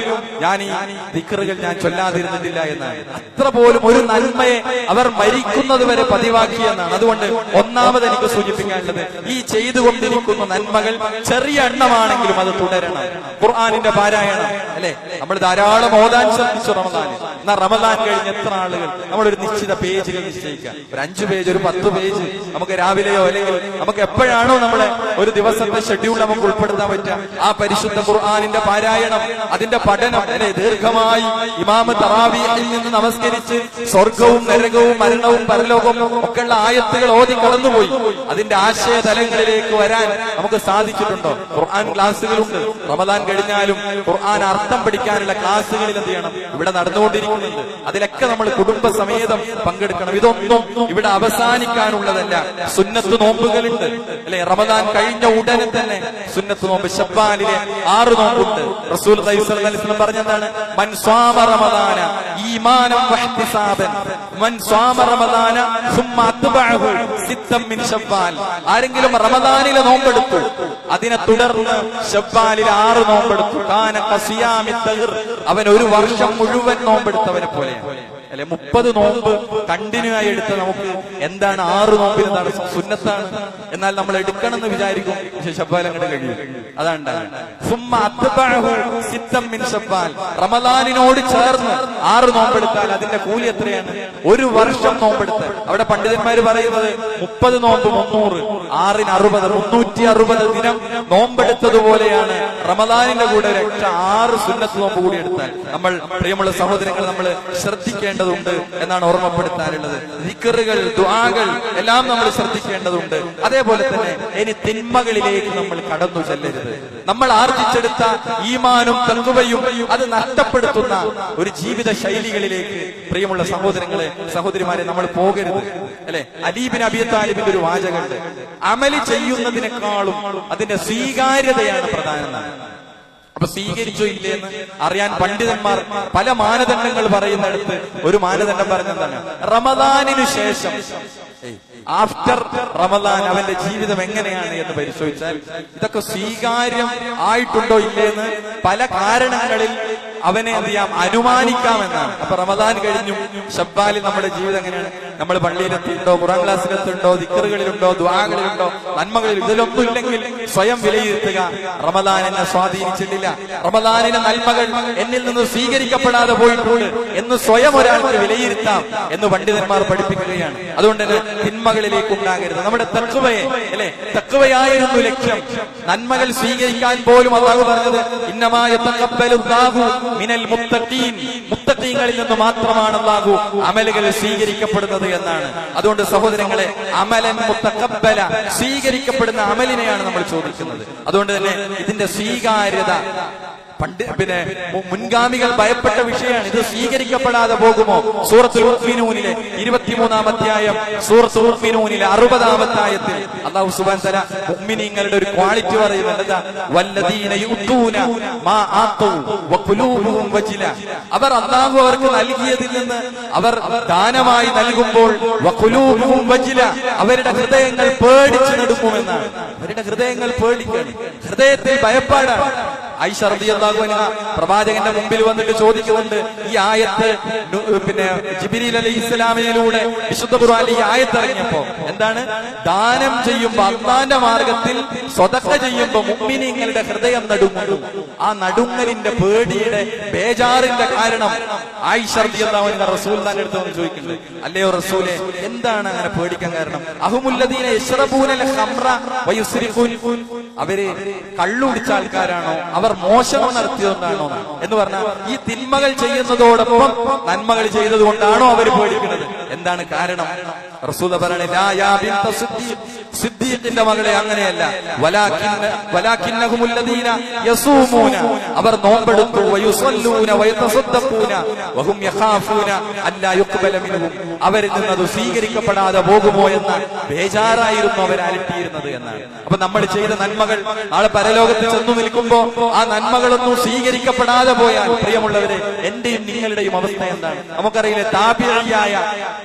ഞാൻ ഈ ദിക്റുകൾ ഞാൻ ചൊല്ലാതിരുന്നിട്ടില്ല എന്നാണ്. അത്ര പോലും ഒരു നന്മയെ അവർ മരിക്കുന്നത് വരെ പതിവാക്കിയെന്നാണ്. അതുകൊണ്ട് ഒന്നാമത് എനിക്ക് സൂചിപ്പിക്കാനുള്ളത്, ഈ ചെയ്തുകൊണ്ടിരിക്കുന്ന നന്മകൾ ചെറിയ എണ്ണമാണെങ്കിലും അത് തുടരണം. ഖുർആനിന്റെ പാരായണം അല്ലെ, നമ്മൾ ധാരാളം ഓതാൻ ശ്രമിച്ചു റമദാനിൽ. എന്നാൽ റമദാൻ കഴിഞ്ഞ് എത്ര ആളുകൾ നമ്മളൊരു നിശ്ചിത പേജുകൾ നിശ്ചയിക്കുക, ഒരു 5 പേജ്, ഒരു 10 പേജ് നമുക്ക് രാവിലെയോ അല്ലെങ്കിൽ നമുക്ക് എപ്പോഴാണോ നമ്മളെ ഒരു ദിവസത്തെ ഷെഡ്യൂൾ നമുക്ക് ഉൾപ്പെടുത്താൻ പറ്റുക, ആ പരിശുദ്ധ ഖുർആനിന്റെ പാരായണം, അതിന്റെ പഠനം അല്ലെ, ദീർഘമായി ഇമാമ് തറാവീഹിൽ നിന്ന് നമസ്കരിച്ച് സ്വർഗവും നരകവും മരണവും പരലോകവും ഒക്കെയുള്ള ആയത്തുകൾ ഓതി കടന്നുപോയി അതിന്റെ ആശയ തലങ്ങളിലേക്ക് വരാൻ നമുക്ക് സാധിച്ചിട്ടുണ്ടോ? ഖുർആൻ ക്ലാസ്സുകളുണ്ട്. റമദാൻ കഴിഞ്ഞാലും ഖുർആൻ അർത്ഥം പഠിക്കാനുള്ള ക്ലാസ്സുകളിൽ എന്ത് ചെയ്യണം? ഇവിടെ നടന്നുകൊണ്ടിരിക്കുന്നുണ്ട്. അതിലൊക്കെ നമ്മൾ കുടുംബസമേതം പങ്കെടുക്കണം. ഇതൊന്നും ഇവിടെ അവസാനിക്കാനുള്ളതല്ല. സുന്നത്ത് നോമ്പുകളുണ്ട് അല്ലെ, റമദാൻ കഴിഞ്ഞ ഉടനെ തന്നെ സുന്നത്ത് നോമ്പ്, ശവ്വാലിലെ 6 നോമ്പുണ്ട്. റസൂലുള്ളാഹി സ്വല്ലല്ലാഹു അലൈഹി വസല്ലം പറഞ്ഞതാണ്, മൻ സ്വാമ റമദാന ഈമാനൻ വഹ്തിസാബൻ മൻ സ്വാമ റമദാന സുമ്മ അത്ബഅഹു സിത്തൻ മിൻ ശവ്വാൽ. ആരെങ്കിലും റമദാനിലെ നോമ്പെടുത്തു, അതിനെ തുടർന്ന് ശവ്വാലിൽ 6 നോമ്പെടുത്തു, കാന ഖസിയാമി തഗ്ർ, അവൻ ഒരു വർഷം മുഴുവൻ നോമ്പെടുത്തവനെ പോലെയാണ് അല്ലെ. 30 നോമ്പ് കണ്ടിന്യൂ ആയി എടുത്ത നമുക്ക് എന്താണ് 6 നോമ്പിന് എന്താണ് സുന്നത്താണ്. എന്നാൽ നമ്മൾ എടുക്കണം എന്ന് വിചാരിക്കും, പക്ഷെ ശവ്വാൽ അങ്ങോട്ട് കഴിയും. അതാണ് റമദാനിനോട് ചേർന്ന് 6 നോമ്പെടുത്താൽ അതിന്റെ കൂലി എത്രയാണ്? 1 വർഷം നോമ്പെടുത്ത്. അവിടെ പണ്ഡിതന്മാര് പറയുന്നത് 30 നോമ്പ് 300, 6ന് 60, 360 ദിനം നോമ്പെടുത്തതുപോലെയാണ് റമദാനിന്റെ കൂടെ ഒരു 6 സുന്നത്ത് നോമ്പ് കൂടി എടുത്താൽ. നമ്മൾ പ്രിയമുള്ള സഹോദരങ്ങൾ, നമ്മൾ ശ്രദ്ധിക്കേണ്ടതുണ്ട്. ശ്രദ്ധിക്കേണ്ടതുണ്ട് എന്നാണ് ഓർമ്മപ്പെടുത്താനുള്ളത്. ദിക്റുകൾ, ദുആകൾ എല്ലാം നമ്മൾ ശ്രദ്ധിക്കേണ്ടതുണ്ട്. അതേപോലെ തന്നെ ഇനി തിന്മകളിലേക്ക് നമ്മൾ കടന്നു ചെല്ലരുത്. നമ്മൾ ആർജിച്ചെടുത്ത ഈമാനും തഖ്വയും അത് നഷ്ടപ്പെടുത്തുന്ന ഒരു ജീവിത ശൈലികളിലേക്ക് പ്രിയമുള്ള സഹോദരങ്ങളെ, സഹോദരിമാരെ, നമ്മൾ പോകരുത്. അല്ലെ, അലി ബിൻ അബീ താലിബിന്റെ ഒരു വാചകമുണ്ട്, അമല് ചെയ്യുന്നതിനേക്കാളും അതിന്റെ സ്വീകാര്യതയാണ് പ്രധാനം. അപ്പൊ സ്വീകരിച്ചോ ഇല്ലേന്ന് അറിയാൻ പണ്ഡിതന്മാർ പല മാനദണ്ഡങ്ങൾ പറയുന്നിടത്ത് ഒരു മാനദണ്ഡം പറഞ്ഞെന്താണ്, റമദാനിനു ശേഷം, ആഫ്റ്റർ റമദാൻ അവന്റെ ജീവിതം എങ്ങനെയാണ് എന്ന് പരിശോധിച്ചാൽ ഇതൊക്കെ സ്വീകാര്യം ആയിട്ടുണ്ടോ ഇല്ലേന്ന് പല കാരണങ്ങളിൽ അവനെ എന്ത് ചെയ്യാം, അനുമാനിക്കാമെന്നാണ്. അപ്പൊ റമദാൻ കഴിഞ്ഞു ശബ്ബാലിൽ നമ്മുടെ ജീവിതം എങ്ങനെയാണ്? നമ്മൾ പള്ളിയിലെത്തിയിട്ടുണ്ടോ, ഖുർആൻ ക്ലാസ്സിലെത്തുണ്ടോ, ദിക്റുകളിലുണ്ടോ, ദുആകളിലുണ്ടോ, നന്മകളിൽ ഇതിലൊന്നും ഇല്ലെങ്കിൽ സ്വയം വിലയിരുത്തുക. റമദാൻ എന്നെ സ്വാധീനിച്ചിട്ടില്ല, റമദാനിലെ നന്മകൾ എന്നിൽ നിന്ന് സ്വീകരിക്കപ്പെടാതെ പോയിട്ടുണ്ട് എന്ന് സ്വയം ഒരാൾക്ക് വിലയിരുത്താം എന്ന് പണ്ഡിതന്മാർ പഠിപ്പിക്കുകയാണ്. അതുകൊണ്ട് തന്നെ തിന്മകളിലേക്ക് ഉണ്ടാകരുത്. നമ്മുടെ തഖ്വയെ, അല്ലെ, തഖ്വയായിരുന്നു ലക്ഷ്യം. നന്മകൾ സ്വീകരിക്കാൻ പോലും അല്ലാഹു പറഞ്ഞത് ഇന്നമാ യതഖബ്ബലുല്ലാഹു മിനൽ മുത്തഖീൻ, മുത്തഖീങ്ങളിൽ നിന്ന് മാത്രമാണ് അല്ലാഹു അമലുകൾ സ്വീകരിക്കപ്പെടുന്നത് എന്നാണ്. അതുകൊണ്ട് സഹോദരങ്ങളെ, അമലൻ മുത്തഖബ്ബല, സ്വീകരിക്കപ്പെടുന്ന അമലിനെയാണ് നമ്മൾ ചോദിക്കുന്നത്. അതുകൊണ്ട് തന്നെ ഇതിന്റെ സ്വീകാര്യത പിന്നെ മുൻഗാമികൾ ഭയപ്പെട്ട വിഷയമാണ്. ഇത് സ്വീകരിക്കപ്പെടാതെ പോകുമോ? സൂറത്തുൽ മുഅ്മിനൂനിലെ 23-ാം അധ്യായം, സൂറത്തുൽ മുഅ്മിനൂനിലെ 60-ാമത്തെ ആയത്തിൽ അല്ലാഹു സുബ്ഹാനഹു വ തആല മുഅ്മിനീങ്ങളുടെ ഒരു ക്വാളിറ്റി പറയുന്നുണ്ട്. എന്താ? വല്ലദീന യുതൂന മാ ആതു വഖുലൂബുഹും വജില, അവർ അല്ലാഹു അവർക്ക് നൽകിയതിൽ നിന്ന് അവർ ദാനമായി നൽകുമ്പോൾ വഖുലൂബുഹും വജില, അവരുടെ ഹൃദയങ്ങൾ പേടിച്ചു നടുങ്ങുമെന്നാണ്. അവരുടെ ഹൃദയങ്ങൾ പേടിക്കുകയാണ്, ഹൃദയത്തിൽ ഭയപ്പാടാണ്. ആയിഷ റളിയല്ലാഹു അൻഹ പ്രവാചകന്റെ മുമ്പിൽ വന്നിട്ട് ചോദിക്കുന്നുണ്ട്, ഈ ആയത്ത് പിന്നെ ജിബ്രീൽ അലൈഹിസ്സലാമിലൂടെ വിശുദ്ധ ഖുർആനിൽ ഈ ആയത്ത് ഇറങ്ങിയപ്പോ എന്താണ്? ദാനം ചെയ്യുമ്പോ, അല്ലാഹുവിന്റെ മാർഗത്തിൽ സ്വതക്ക ചെയ്യുമ്പോ മുഅ്മിനീങ്ങളുടെ ഹൃദയം നടുങ്ങുന്നു. ആ നടുങ്ങലിന്റെ, പേടിയുടെ, ബേജാറിന്റെ കാരണം ആയിഷ റളിയല്ലാഹു അൻഹ റസൂലുള്ളാഹിന്റെ അടുത്ത് വന്ന് ചോദിക്കുന്നുണ്ട്, അല്ലയോ റസൂലേ, എന്താണ് അങ്ങനെ പേടിക്കാൻ കാരണം? അഹുമുല്ലദീന യശ്റബൂനൽ ഖംറ വയുസ്രിഖൂൻ, അവര് കള്ളുടിച്ച ആൾക്കാരാണോ, അവർ മോശം നടത്തിയതുകൊണ്ടാണോ എന്ന് പറഞ്ഞാൽ ഈ തിന്മകൾ ചെയ്യുന്നതോടൊപ്പം നന്മകൾ ചെയ്തതുകൊണ്ടാണോ അവർ പേടിക്കുന്നത്? എന്താണ് കാരണം? റസൂൽ പറയണേ, ലാ യാ ബിൻത സിദ്ദീഖ്, സിദ്ദീഖിന്റെ മകളെ, അങ്ങനെയല്ല. വലാകിന്നഹുമുല്ലദീന യസൂമൂന, അവർ നോമ്പെടുത്തു, വയുസല്ലൂന വയതസദ്ദഖൂന വഹും യഖാഫൂന അല്ലാ യുഖ്ബല മിൻഹും, അവരിൽ നിന്ന് അത് സ്വീകരിക്കപ്പെടാതെ പോകുമോ എന്ന ബേജാറായിരുന്നു അവർ അലട്ടിയിരുന്നത് എന്നാണ്. അപ്പൊ നമ്മൾ ചെയ്ത നന്മകൾ നാളെ പരലോകത്ത് ചെന്നു നിൽക്കുമ്പോ ആ നന്മകളൊന്നും സ്വീകരിക്കപ്പെടാതെ പോയാൽ, പ്രിയമുള്ളവരെ, എന്റെയും നിങ്ങളുടെയും അവസ്ഥ എന്താണ്? നമുക്കറിയില്ലേ, താബിഈയായ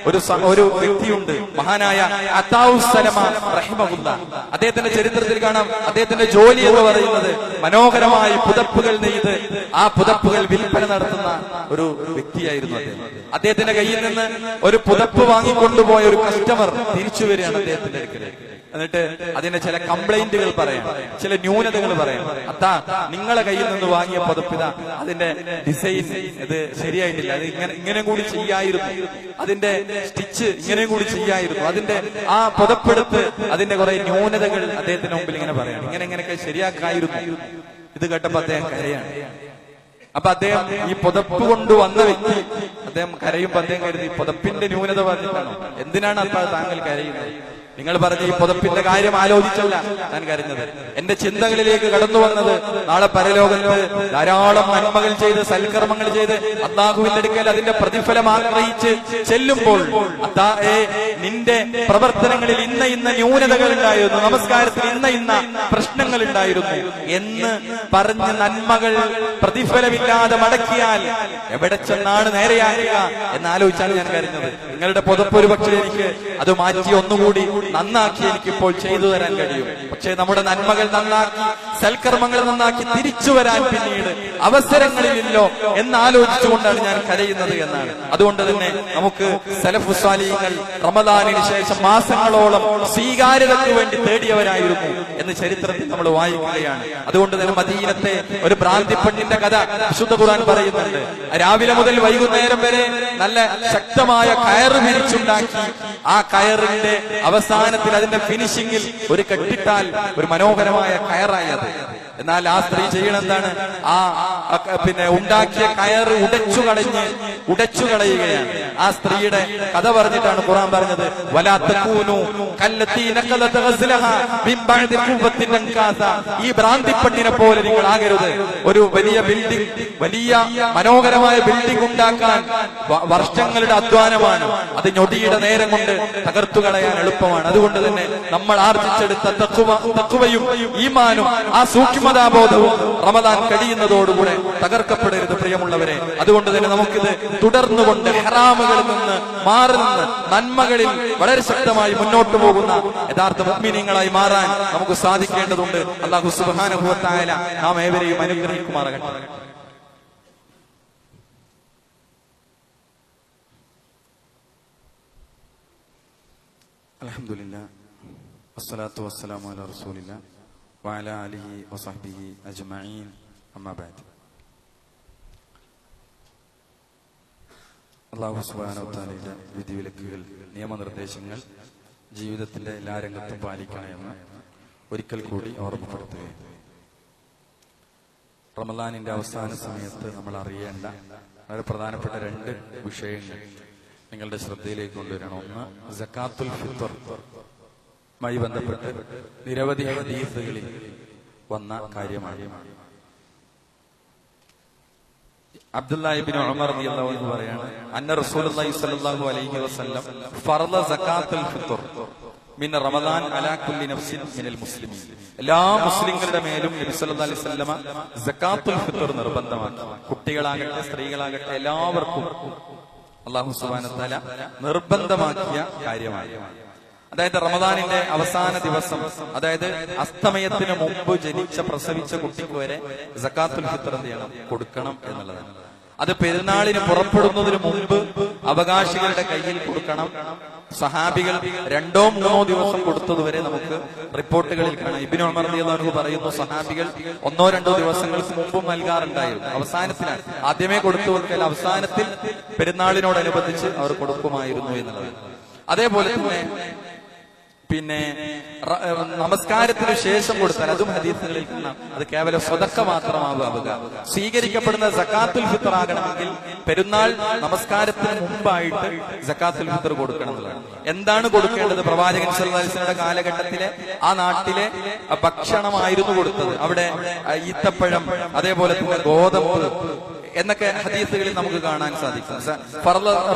ഒരു വ്യക്തിയുണ്ട്, മഹാനായ അതാഉസ് സലമ റഹിമഹുല്ലാഹ്. അദ്ദേഹത്തിന്റെ ചരിത്രത്തിൽ കാണാം, അദ്ദേഹത്തിന്റെ ജോലി എന്ന് പറയുന്നത് മനോഹരമായി പുതപ്പുകൾ നെയ്ത് ആ പുതപ്പുകൾ വിൽപ്പന നടത്തുന്ന ഒരു വ്യക്തിയായിരുന്നു അദ്ദേഹം. അദ്ദേഹത്തിന്റെ കയ്യിൽ നിന്ന് ഒരു പുതപ്പ് വാങ്ങിക്കൊണ്ടുപോയ ഒരു കസ്റ്റമർ തിരിച്ചു വരികയാണ് അദ്ദേഹത്തിന്റെ അടുക്കലേക്ക്. എന്നിട്ട് അതിന്റെ ചില കംപ്ലൈന്റുകൾ പറയാം, ചില ന്യൂനതകൾ പറയാം. അത്താ, നിങ്ങളെ കയ്യിൽ നിന്ന് വാങ്ങിയ പുതപ്പിത, അതിന്റെ ഡിസൈൻ ഇത് ശരിയായിട്ടില്ല, അത് ഇങ്ങനെ കൂടി ചെയ്യായിരുന്നു, അതിന്റെ സ്റ്റിച്ച് ഇങ്ങനെ കൂടി ചെയ്യായിരുന്നു, അതിന്റെ ആ പുതപ്പെടുത്ത് അതിന്റെ കുറെ ന്യൂനതകൾ അദ്ദേഹത്തിന് മുമ്പിൽ ഇങ്ങനെ പറയാം, ഇങ്ങനെയൊക്കെ ശരിയാക്കായിരുന്നു. ഇത് കേട്ടപ്പോ അദ്ദേഹം കരയാണ്. അപ്പൊ അദ്ദേഹം ഈ പുതപ്പ് കൊണ്ടുവന്ന വ്യക്തി അദ്ദേഹം കരയുമ്പോ അദ്ദേഹം കരുതി, പുതപ്പിന്റെ ന്യൂനത പറഞ്ഞിട്ടാണോ? എന്തിനാണ് അത്താ താങ്കൾ കരയുന്നത്? നിങ്ങൾ പറഞ്ഞ ഈ പുതപ്പിന്റെ കാര്യം ആലോചിച്ചല്ല ഞാൻ കരഞ്ഞത്. എന്റെ ചിന്തകളിലേക്ക് കടന്നു വന്നത്, നാളെ പരലോകത്ത് ധാരാളം നന്മകൾ ചെയ്ത്, സൽക്കർമ്മങ്ങൾ ചെയ്ത് അല്ലാഹുവിന്റെ അടുക്കൽ അതിന്റെ പ്രതിഫലം ആഗ്രഹിച്ച് ചെല്ലുമ്പോൾ, നിന്റെ പ്രവർത്തനങ്ങളിൽ ഇന്ന ന്യൂനതകൾ ഉണ്ടായിരുന്നു, നമസ്കാരത്തിൽ ഇന്ന പ്രശ്നങ്ങൾ ഉണ്ടായിരുന്നു എന്ന് പറഞ്ഞ് നന്മകൾ പ്രതിഫലമില്ലാതെ മടക്കിയാൽ എവിടെ ചെന്നാണ് നേരെയാക്കുക എന്നാലോചിച്ചാണ് ഞാൻ കരുതുന്നത്. നിങ്ങളുടെ പുതപ്പ് ഒരു പക്ഷേ എനിക്ക് അത് മാറ്റി ഒന്നുകൂടി നന്നാക്കി എനിക്കിപ്പോൾ ചെയ്തു തരാൻ കഴിയും. പക്ഷേ നമ്മുടെ നന്മകൾ നന്നാക്കി, സൽക്കർമ്മങ്ങൾ നന്നാക്കി തിരിച്ചു വരാൻ പിന്നീട് അവസരങ്ങളിലില്ലോ എന്നാലോചിച്ചുകൊണ്ടാണ് ഞാൻ കരയുന്നത് എന്നാണ്. അതുകൊണ്ട് തന്നെ നമുക്ക് സലഫു സ്വാലിഹീങ്ങൾ റമദാനിന് ശേഷം മാസങ്ങളോളം സ്വീകാര്യതയ്ക്ക് വേണ്ടി തേടിയവരായിരുന്നു എന്ന് ചരിത്രത്തിൽ നമ്മൾ വായിക്കുകയാണ്. അതുകൊണ്ട് തന്നെ മദീനത്തെ ഒരു ഭ്രാന്തിപ്പെണ്ണിന്റെ കഥ വിശുദ്ധ ഖുർആൻ പറയുന്നുണ്ട്. രാവിലെ മുതൽ വൈകുന്നേരം വരെ നല്ല ശക്തമായ കയറ് വിരിച്ചുണ്ടാക്കി, ആ കയറിന്റെ അവസാനത്തിൽ അതിന്റെ ഫിനിഷിംഗിൽ ഒരു കെട്ടിട്ടാൽ ഒരു മനോഹരമായ കയറായി അത്. എന്നാൽ ആ സ്ത്രീ ചെയ്യണം എന്താണ്? പിന്നെ ഉണ്ടാക്കിയ കയറ് ഉടച്ചു കളയുകയാണ്. ആ സ്ത്രീയുടെ കഥ പറഞ്ഞിട്ടാണ് ഖുർആൻ പറഞ്ഞത്, വലാ തകൂനു കല്ലത്തി നഖലത ഗസ്ലഹാ മിൻ ബഅദി ഖുവ്വത്തിൻ അൻകാസ. ഈ ഭ്രാന്തിപ്പെട്ടിനെ പോലെ നിങ്ങൾ ആകരുത്. ഒരു വലിയ ബിൽഡിംഗ്, വലിയ മനോഹരമായ ബിൽഡിംഗ് ഉണ്ടാക്കാൻ വർഷങ്ങളുടെ അധ്വാനമാണ്. അത് ഞൊടിയുടെ നേരം കൊണ്ട് തകർത്തു കളയാൻ എളുപ്പമാണ്. അതുകൊണ്ട് തന്നെ നമ്മൾ ആർജിച്ചെടുത്ത തഖ്വയും ഈമാനും ആ സൂക്ഷ്മതാബോധവും റമദാൻ കഴിയുന്നതോടുകൂടെ തകർക്കപ്പെടരുത് പ്രിയമുള്ളവരെ. അതുകൊണ്ട് തന്നെ നമുക്കിത് തുടർന്നുകൊണ്ട് ഹറാമുകളിൽ നിന്ന് മാറി നിന്ന് നന്മകളിൽ വളരെ ശക്തമായി മുന്നോട്ട് പോകുന്ന യഥാർത്ഥ മുഅ്മിനീങ്ങളായി മാറാൻ നമുക്ക് സാധിക്കേണ്ടതുണ്ട്. അല്ലാഹു സുബ്ഹാനഹു വ തആല നാം ഏവരെയും അനുഗ്രഹിക്കുമാറാകട്ടെ. അൽഹംദുലില്ലാഹ് വസ്സലാത്തു വസ്സലാമു അലാ റസൂലില്ലാഹ് വഅലാ ആലിഹി വസഹ്ബിഹി അജ്മഈൻ. അമ്മാ ബഅദ്. അല്ലാഹു സുബ്ഹാനഹു വ തആലയുടെ വിധിവിലക്കുകൾ, നിയമനിർദ്ദേശങ്ങൾ ജീവിതത്തിന്റെ എല്ലാ രംഗത്തും പാലിക്കണമെന്ന് ഒരിക്കൽ കൂടി ഓർമ്മപ്പെടുത്തുകയാണ്. റമദാനിന്റെ അവസാന സമയത്ത് നമ്മൾ അറിയേണ്ട വളരെ പ്രധാനപ്പെട്ട 2 വിഷയങ്ങൾ നിങ്ങളുടെ ശ്രദ്ധയിലേക്ക് കൊണ്ടുവരണം. ഒന്ന്, സകാത്തുൽ ഫിത്റുമായി ബന്ധപ്പെട്ട് നിരവധി ഹദീസുകളിൽ വന്ന കാര്യമാണ്. അബ്ദുല്ലാഹി ഇബ്നു ഉമർ റളിയല്ലാഹു അൻഹു പറയാണ്, അന്ന റസൂലുള്ളാഹി സ്വല്ലല്ലാഹു അലൈഹി വസല്ലം ഫറള സകാത്തുൽ ഫിത്ർ മിൻ റമദാൻ അലാ കുല്ലി നഫ്സിൻ മിനൽ മുസ്ലിമീൻ. എല്ലാ മുസ്ലിങ്ങളുടെ മേലും നബി സല്ലല്ലാഹു അലൈഹി വസല്ലമ സകാത്തുൽ ഫിത്ർ നിർബന്ധമാക്കി. കുട്ടികളാകട്ടെ സ്ത്രീകളാകട്ടെ എല്ലാവർക്കും അല്ലാഹു സുബ്ഹാനഹു വ തആല നിർബന്ധമാക്കിയ കാര്യമാണ്. അതായത് റമദാനിന്റെ അവസാന ദിവസം, അതായത് അസ്തമയത്തിന് മുമ്പ് പ്രസവിച്ച കുട്ടിക്ക് വരെ സകാത്തുൽ ഫിത്ർ എന്ത് ചെയ്യണം? കൊടുക്കണം എന്നുള്ളതാണ്. അത് പെരുന്നാളിന് പുറപ്പെടുന്നതിന് മുമ്പ് അവകാശികളുടെ കയ്യിൽ കൊടുക്കണം. സഹാബികൾ 2-3 ദിവസം കൊടുത്തതുവരെ നമുക്ക് റിപ്പോർട്ടുകളിൽ കാണാം. ഇബ്നു ഉമർ റളിയല്ലാഹു അൻഹു പറയുന്നു, സഹാബികൾ 1-2 ദിവസങ്ങൾക്ക് മുമ്പും നൽകാറുണ്ടായിരുന്നു. അവസാനത്തിലാണ് ആദ്യമേ കൊടുത്തു കൊടുക്കൽ, അവസാനത്തിൽ പെരുന്നാളിനോടനുബന്ധിച്ച് അവർ കൊടുക്കുമായിരുന്നു എന്നുള്ളത്. അതേപോലെ തന്നെ പിന്നെ നമസ്കാരത്തിന് ശേഷം കൊടുത്താൽ അതും ഹദീസുകളിൽ കാണാം. അത് കേവലം സ്വതക്ക മാത്രമാവുക. സ്വീകരിക്കപ്പെടുന്ന സകാത്തുൽ ഫിത്ർ ആകണമെങ്കിൽ പെരുന്നാൾ നമസ്കാരത്തിന് മുമ്പായിട്ട് സകാത്തുൽ ഫിത്ർ കൊടുക്കണം എന്നുള്ളതാണ്. എന്താണ് കൊടുക്കേണ്ടത്? പ്രവാചകൻ സല്ലല്ലാഹു അലൈഹി വസല്ലമയുടെ കാലഘട്ടത്തിലെ ആ നാട്ടിലെ ഭക്ഷണമായിരുന്നു കൊടുത്തത്. അവിടെ ഈത്തപ്പഴം, അതേപോലെ തന്നെ ഗോതമ്പ് എന്നൊക്കെ ഹദീസുകളിൽ നമുക്ക് കാണാൻ സാധിക്കും.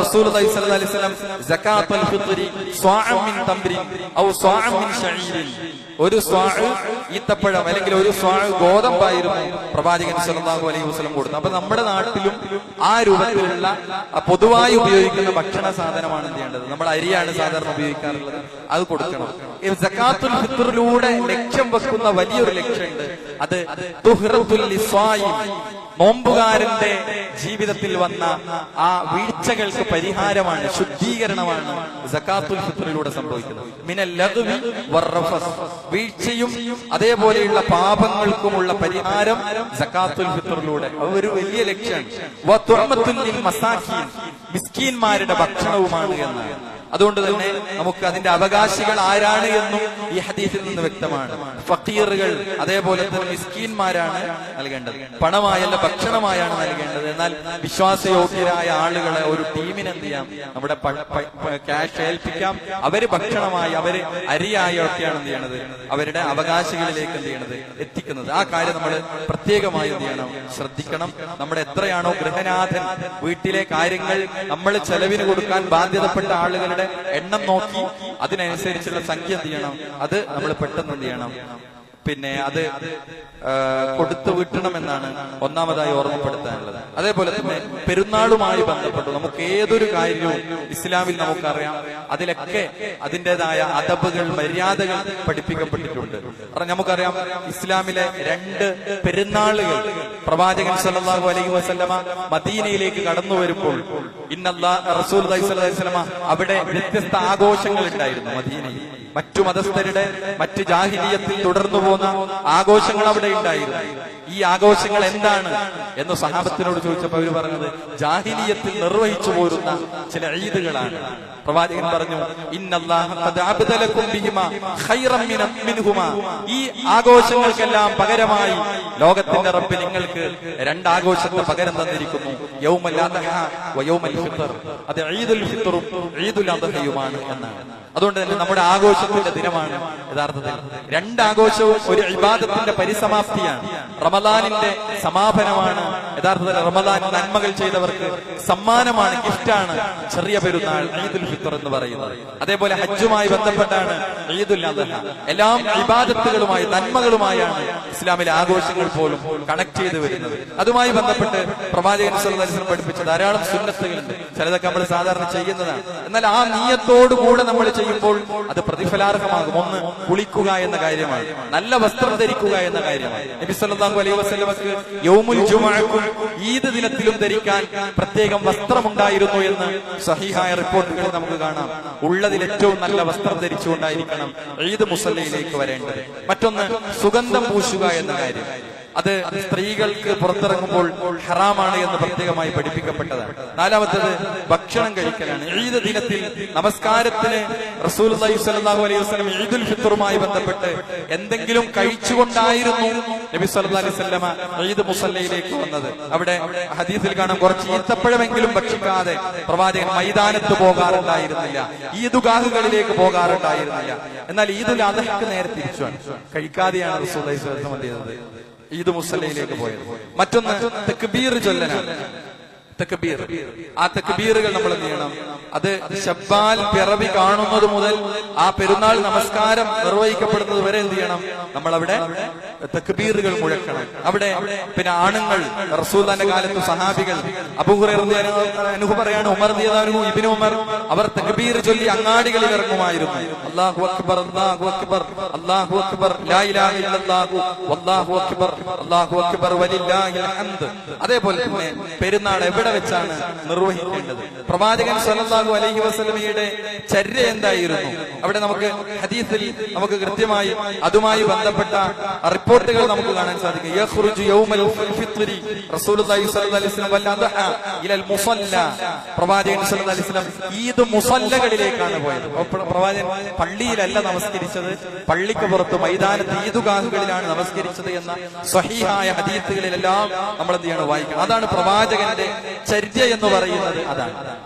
റസൂലുള്ളാഹി സ്വല്ലല്ലാഹു അലൈഹി വസല്ലം സകാത്തുൽ ഫിത്രി സ്വാഅൻ മിൻ തംറിൻ ഔ സ്വാഅൻ മിൻ ശഈരിൻ, ഒരു സ്വാഅ് ഈത്തപ്പഴം അല്ലെങ്കിൽ ഒരു സ്വാഅ് ഗോതമ്പായിരുന്നു പ്രവാചകൻ സല്ലല്ലാഹു അലൈഹി വസല്ലം കൊടുത്തത്. അപ്പൊ നമ്മുടെ നാട്ടിലും ആ രൂപത്തിലുള്ള പൊതുവായി ഉപയോഗിക്കുന്ന ഭക്ഷണ സാധനമാണ് എന്ത് ചെയ്യേണ്ടത്? നമ്മൾ അരിയാണ് സാധാരണ ഉപയോഗിക്കാറുള്ളത്, അത് കൊടുക്കണം. സകാത്തുൽ ഫിത്റിലൂടെ ലക്ഷ്യം വെക്കുന്ന വലിയൊരു ലക്ഷ്യമുണ്ട്. അത് തുഹ്റത്തുൽ ലിസ്വായിം, നോമ്പുകാരന്റെ ജീവിതത്തിൽ വന്ന ആ വീഴ്ചകൾക്ക് പരിഹാരമാണ്, ശുദ്ധീകരണമാണ് സകാത്തുൽ ഫിത്റിലൂടെ സംഭവിക്കുന്നത്. മിനൽ ലഗ്വി വറഫസ്, വീഴ്ചയും അതേപോലെയുള്ള പാപങ്ങൾക്കുമുള്ള പരിഹാരം സകാത്തുൽ ഫിത്റിലൂടെ. ഒരു വലിയ ലക്ഷ്യമാണ്. വതുഅമത്തുൽ ലിൽ മസാകീൻ, മിസ്കീന്മാരുടെ ഭക്ഷണവുമാണ് എന്നാണ്. അതുകൊണ്ട് തന്നെ നമുക്ക് അതിന്റെ അവകാശികൾ ആരാണ് എന്നും ഈ ഹദീസിൽ നിന്ന് വ്യക്തമാണ്. ഫഖീറുകൾ, അതേപോലെ തന്നെ മിസ്കീന്മാരാണ് നൽകേണ്ടത്. പണമായല്ല, ഭക്ഷണമായാണ് നൽകേണ്ടത്. എന്നാൽ വിശ്വാസയോഗ്യരായ ആളുകളെ ഒരു ടീമിന് എന്ത് ചെയ്യാം? നമ്മുടെ ക്യാഷ് ഏൽപ്പിക്കാം. അവര് ഭക്ഷണമായി, അവര് അരിയായി ഒക്കെയാണ് എന്ത് ചെയ്യണത്? അവരുടെ അവകാശികളിലേക്ക് എന്ത് ചെയ്യണത്? എത്തിക്കുന്നത്. ആ കാര്യം നമ്മൾ പ്രത്യേകമായി എന്ത് ചെയ്യണം? ശ്രദ്ധിക്കണം. നമ്മുടെ എത്രയാണോ ഗൃഹനാഥൻ വീട്ടിലെ കാര്യങ്ങൾ നമ്മൾ ചെലവിന് കൊടുക്കാൻ ബാധ്യതപ്പെട്ട ആളുകളുടെ എണ്ണം നോക്കി അതിനനുസരിച്ചുള്ള സംഖ്യ എന്ത് ചെയ്യണം? അത് നമ്മൾ പെട്ടെന്ന് എന്ത് ചെയ്യണം? പിന്നെ അത് കൊടുത്തു വിട്ടണമെന്നാണ് ഒന്നാമതായി ഓർമ്മപ്പെടുത്താനുള്ളത്. അതേപോലെ തന്നെ പെരുന്നാളുമായി ബന്ധപ്പെട്ട് നമുക്ക് ഏതൊരു കാര്യവും ഇസ്ലാമിൽ നമുക്കറിയാം, അതിലൊക്കെ അതിൻ്റെതായ അദബുകൾ, മര്യാദകൾ പഠിപ്പിക്കപ്പെട്ടിട്ടുണ്ട്. കാരണം നമുക്കറിയാം, ഇസ്ലാമിലെ 2 പെരുന്നാളുകൾ പ്രവാചകൻ സല്ലല്ലാഹു അലൈഹി വസല്ലമ മദീനയിലേക്ക് കടന്നു വരുമ്പോൾ റസൂലുള്ളാഹി സ്വല്ലല്ലാഹു അലൈഹി വസല്ലമ അവിടെ വ്യത്യസ്ത ആഘോഷങ്ങൾ ഉണ്ടായിരുന്നു മദീനയിൽ. മറ്റു മതസ്ഥരുടെ മറ്റ് ജാഹിലിയത്തിൽ തുടർന്നു പോന്ന ആഘോഷങ്ങൾ അവിടെ ഉണ്ടായിരുന്നു. ഈ ആഘോഷങ്ങൾ എന്താണ് എന്ന് സഹാബത്തിനോട് ചോദിച്ചപ്പോൾ അവർ പറഞ്ഞത് ജാഹിലിയത്തിൽ നിർവഹിച്ചു പോരുന്ന ചില ഈദുകളാണ്. പ്രവാചകൻ പറഞ്ഞു, ഇന്നല്ലാഹ ഖദ് അബ്ദലകും ബിഹിമാ ഖൈറൻ മിൻഹുമാ. ഈ ആഘോഷങ്ങൾക്കെല്ലാം പകരമായി ലോകത്തിന്റെ റബ്ബ് നിങ്ങൾക്ക് രണ്ട് ആഘോഷത്തെ പകരം തന്നിരിക്കുന്നു, യൗമുൽ അദ്ഹ വ യൗമുൽ ഫിത്ർ. അത് ഈദുൽ ഫിത്റും ഈദുൽ അദ്ഹയുമാണ് എന്നാണ്. അതുകൊണ്ട് തന്നെ നമ്മുടെ ആഘോഷത്തിന്റെ ദിനമാണ് യഥാർത്ഥത്തിൽ. രണ്ടാഘോഷവും ഒരു ഇബാദത്തിന്റെ പരിസമാപ്തിയാണ്, റമദാനിന്റെ സമാപനമാണ്. യഥാർത്ഥത്തിൽ റമദാൻ നന്മകൾ ചെയ്തവർക്ക് സമ്മാനമാണ്, ഗിഫ്റ്റാണ് ചെറിയ പെരുന്നാൾ ഈദുൽ ഫിത്ർ എന്ന് പറയുന്നത്. അതേപോലെ ഹജ്ജുമായി ബന്ധപ്പെട്ടാണ് ഈദുൽ അദ്ഹ. എല്ലാം ഇബാദത്തുകളുമായി നന്മകളുമായാണ് ഇസ്ലാമിലെ ആഘോഷങ്ങൾ പോലും കണക്ട് ചെയ്ത് വരുന്നത്. അതുമായി ബന്ധപ്പെട്ട് പ്രവാചകൻ സല്ലല്ലാഹു അലൈഹി വസല്ലം പഠിപ്പിച്ച ധാരാളം സുന്നത്തുകളുണ്ട്. ചിലതൊക്കെ നമ്മൾ സാധാരണ ചെയ്യുന്നതാണ്, എന്നാൽ ആ നിയ്യത്തോടുകൂടെ നമ്മൾ ചെയ്യുമ്പോൾ അത് പ്രതിഫലാർഹമാകും. ഒന്ന് കുളിക്കുക എന്ന കാര്യമാണ്, നല്ല വസ്ത്രം ധരിക്കുക എന്ന കാര്യമാണ്. നബി സല്ലല്ലാഹു അലൈഹി വസല്ലമക്ക് യൗമുൽ ജുമുഅക്കും ഈദ് ദിനത്തിലും ധരിക്കാൻ പ്രത്യേകം വസ്ത്രമുണ്ടായിരുന്നു എന്ന് സഹീഹായ റിപ്പോർട്ടുകളിൽ നമുക്ക് കാണാം. ഉള്ളതിൽ ഏറ്റവും നല്ല വസ്ത്രം ധരിച്ചുകൊണ്ടായിരിക്കണം ഈദ് മുസല്ലയിലേക്ക് വരേണ്ടത്. മറ്റൊന്ന് സുഗന്ധം പൂശുക എന്ന കാര്യം. അത് സ്ത്രീകൾക്ക് പുറത്തിറങ്ങുമ്പോൾ ഹറാമാണ് എന്ന് പ്രത്യേകമായി പഠിപ്പിക്കപ്പെട്ടതാണ്. നാലാമത്തേത് ഭക്ഷണം കഴിക്കലാണ്. ഈദ് ദിനത്തിൽ നമസ്കാരത്തിന് റസൂലുള്ളാഹി സ്വല്ലല്ലാഹു അലൈഹി വസല്ലം ഈദുൽ ഫിത്റുമായി ബന്ധപ്പെട്ട് എന്തെങ്കിലും കഴിച്ചുകൊണ്ടായിരുന്നു നബി സല്ലല്ലാഹു അലൈഹി വസല്ലമ ഈദ് മുസല്ലയിലേക്ക് വന്നത്. അവിടെ ഹദീസിൽ കാണാം, കുറച്ച് ഈത്തപ്പഴമെങ്കിലും ഭക്ഷിക്കാതെ പ്രവാചകൻ മൈതാനത്ത് പോകാറുണ്ടായിരുന്നില്ല, ഈദുഗാഹുകളിലേക്ക് പോകാറുണ്ടായിരുന്നില്ല. എന്നാൽ ഈദുൽ അദ്ഹയ്ക്ക് നേരെ തിരിച്ചാണ്, കഴിക്കാതെയാണ് റസൂലുള്ളാഹി സ്വല്ലല്ലാഹു അലൈഹി വസല്ലം എന്ത് ചെയ്തത്, ഈദ് മുസല്ലയിലേക്ക് പോയത്. മറ്റൊന്ന് തക്ബീർ ചൊല്ലലാണ്. തക്ബീർ, ആ തക്ബീറുകൾ നമ്മൾ എന്ത് ചെയ്യണം, അത് ശബ്ബാൽ പിറവി കാണുന്നത് മുതൽ ആ പെരുന്നാൾ നമസ്കാരം നിർവഹിക്കപ്പെടുന്നത് വരെ എന്ത് ചെയ്യണം, നമ്മൾ അവിടെ തക്ബീറുകൾ മുഴക്കണം. അവിടെ പിന്നെ ആണുങ്ങൾ റസൂലുള്ളാഹിന്റെ കാലത്ത് സഹാബികൾ അബൂ ഹുറൈറ റളിയല്ലാഹു പറയാണ്, ഉമർ റളിയല്ലാഹു അൻഹു ഇബ്നു ഉമർ അവർ തക്ബീർ ചൊല്ലി അങ്ങാടികളിൽ ഇറങ്ങുമായിരുന്നു. അല്ലാഹു അക്ബർ അല്ലാഹു അക്ബർ അല്ലാഹു അക്ബർ ലാ ഇലാഹ ഇല്ലല്ലാഹു വല്ലാഹു അക്ബർ അല്ലാഹു അക്ബർ വലില്ലാഹിൽ ഹംദ്. അതേപോലെ തന്നെ പെരുന്നാൾ എവിടെ വെച്ചാണ് നിർവഹിക്കേണ്ടത്, പ്രവാചകൻ സല്ലല്ലാഹു അലൈഹി വസല്ലമയുടെ ചര്യ എന്തായിരുന്നു, അവിടെ നമുക്ക് ഹദീസിൽ നമുക്ക് കൃത്യമായി അതുമായി ബന്ധപ്പെട്ട റിപ്പോർട്ടുകൾ നമുക്ക് കാണാൻ സാധിക്കും. യഖ്റുജു യൗമൽ ഫിത്രി റസൂലുള്ളാഹി സ്വല്ലല്ലാഹു അലൈഹി വസല്ലം വൽ അദ്ഹ ഇലൽ മുസല്ല. പ്രവാചകൻ സ്വല്ലല്ലാഹു അലൈഹി വസല്ലം ഈദ് മുസല്ലകളിലേക്കാണ് പോയത്. പ്രവാചകൻ പള്ളിയിലല്ല നമസ്കരിച്ചത്, പള്ളിക്ക് പുറത്ത് മൈതാനത്ത് ഈദുഗാഹുകളിലാണ് നമസ്കരിച്ചത് എന്ന സ്വഹീഹായ ഹദീസുകളിലെല്ലാം നമ്മൾ എന്ത് ചെയ്യണം, വായിക്കണം. അതാണ് പ്രവാചകന്റെ ചര്യ എന്ന് പറയുന്നത്, അതാണ്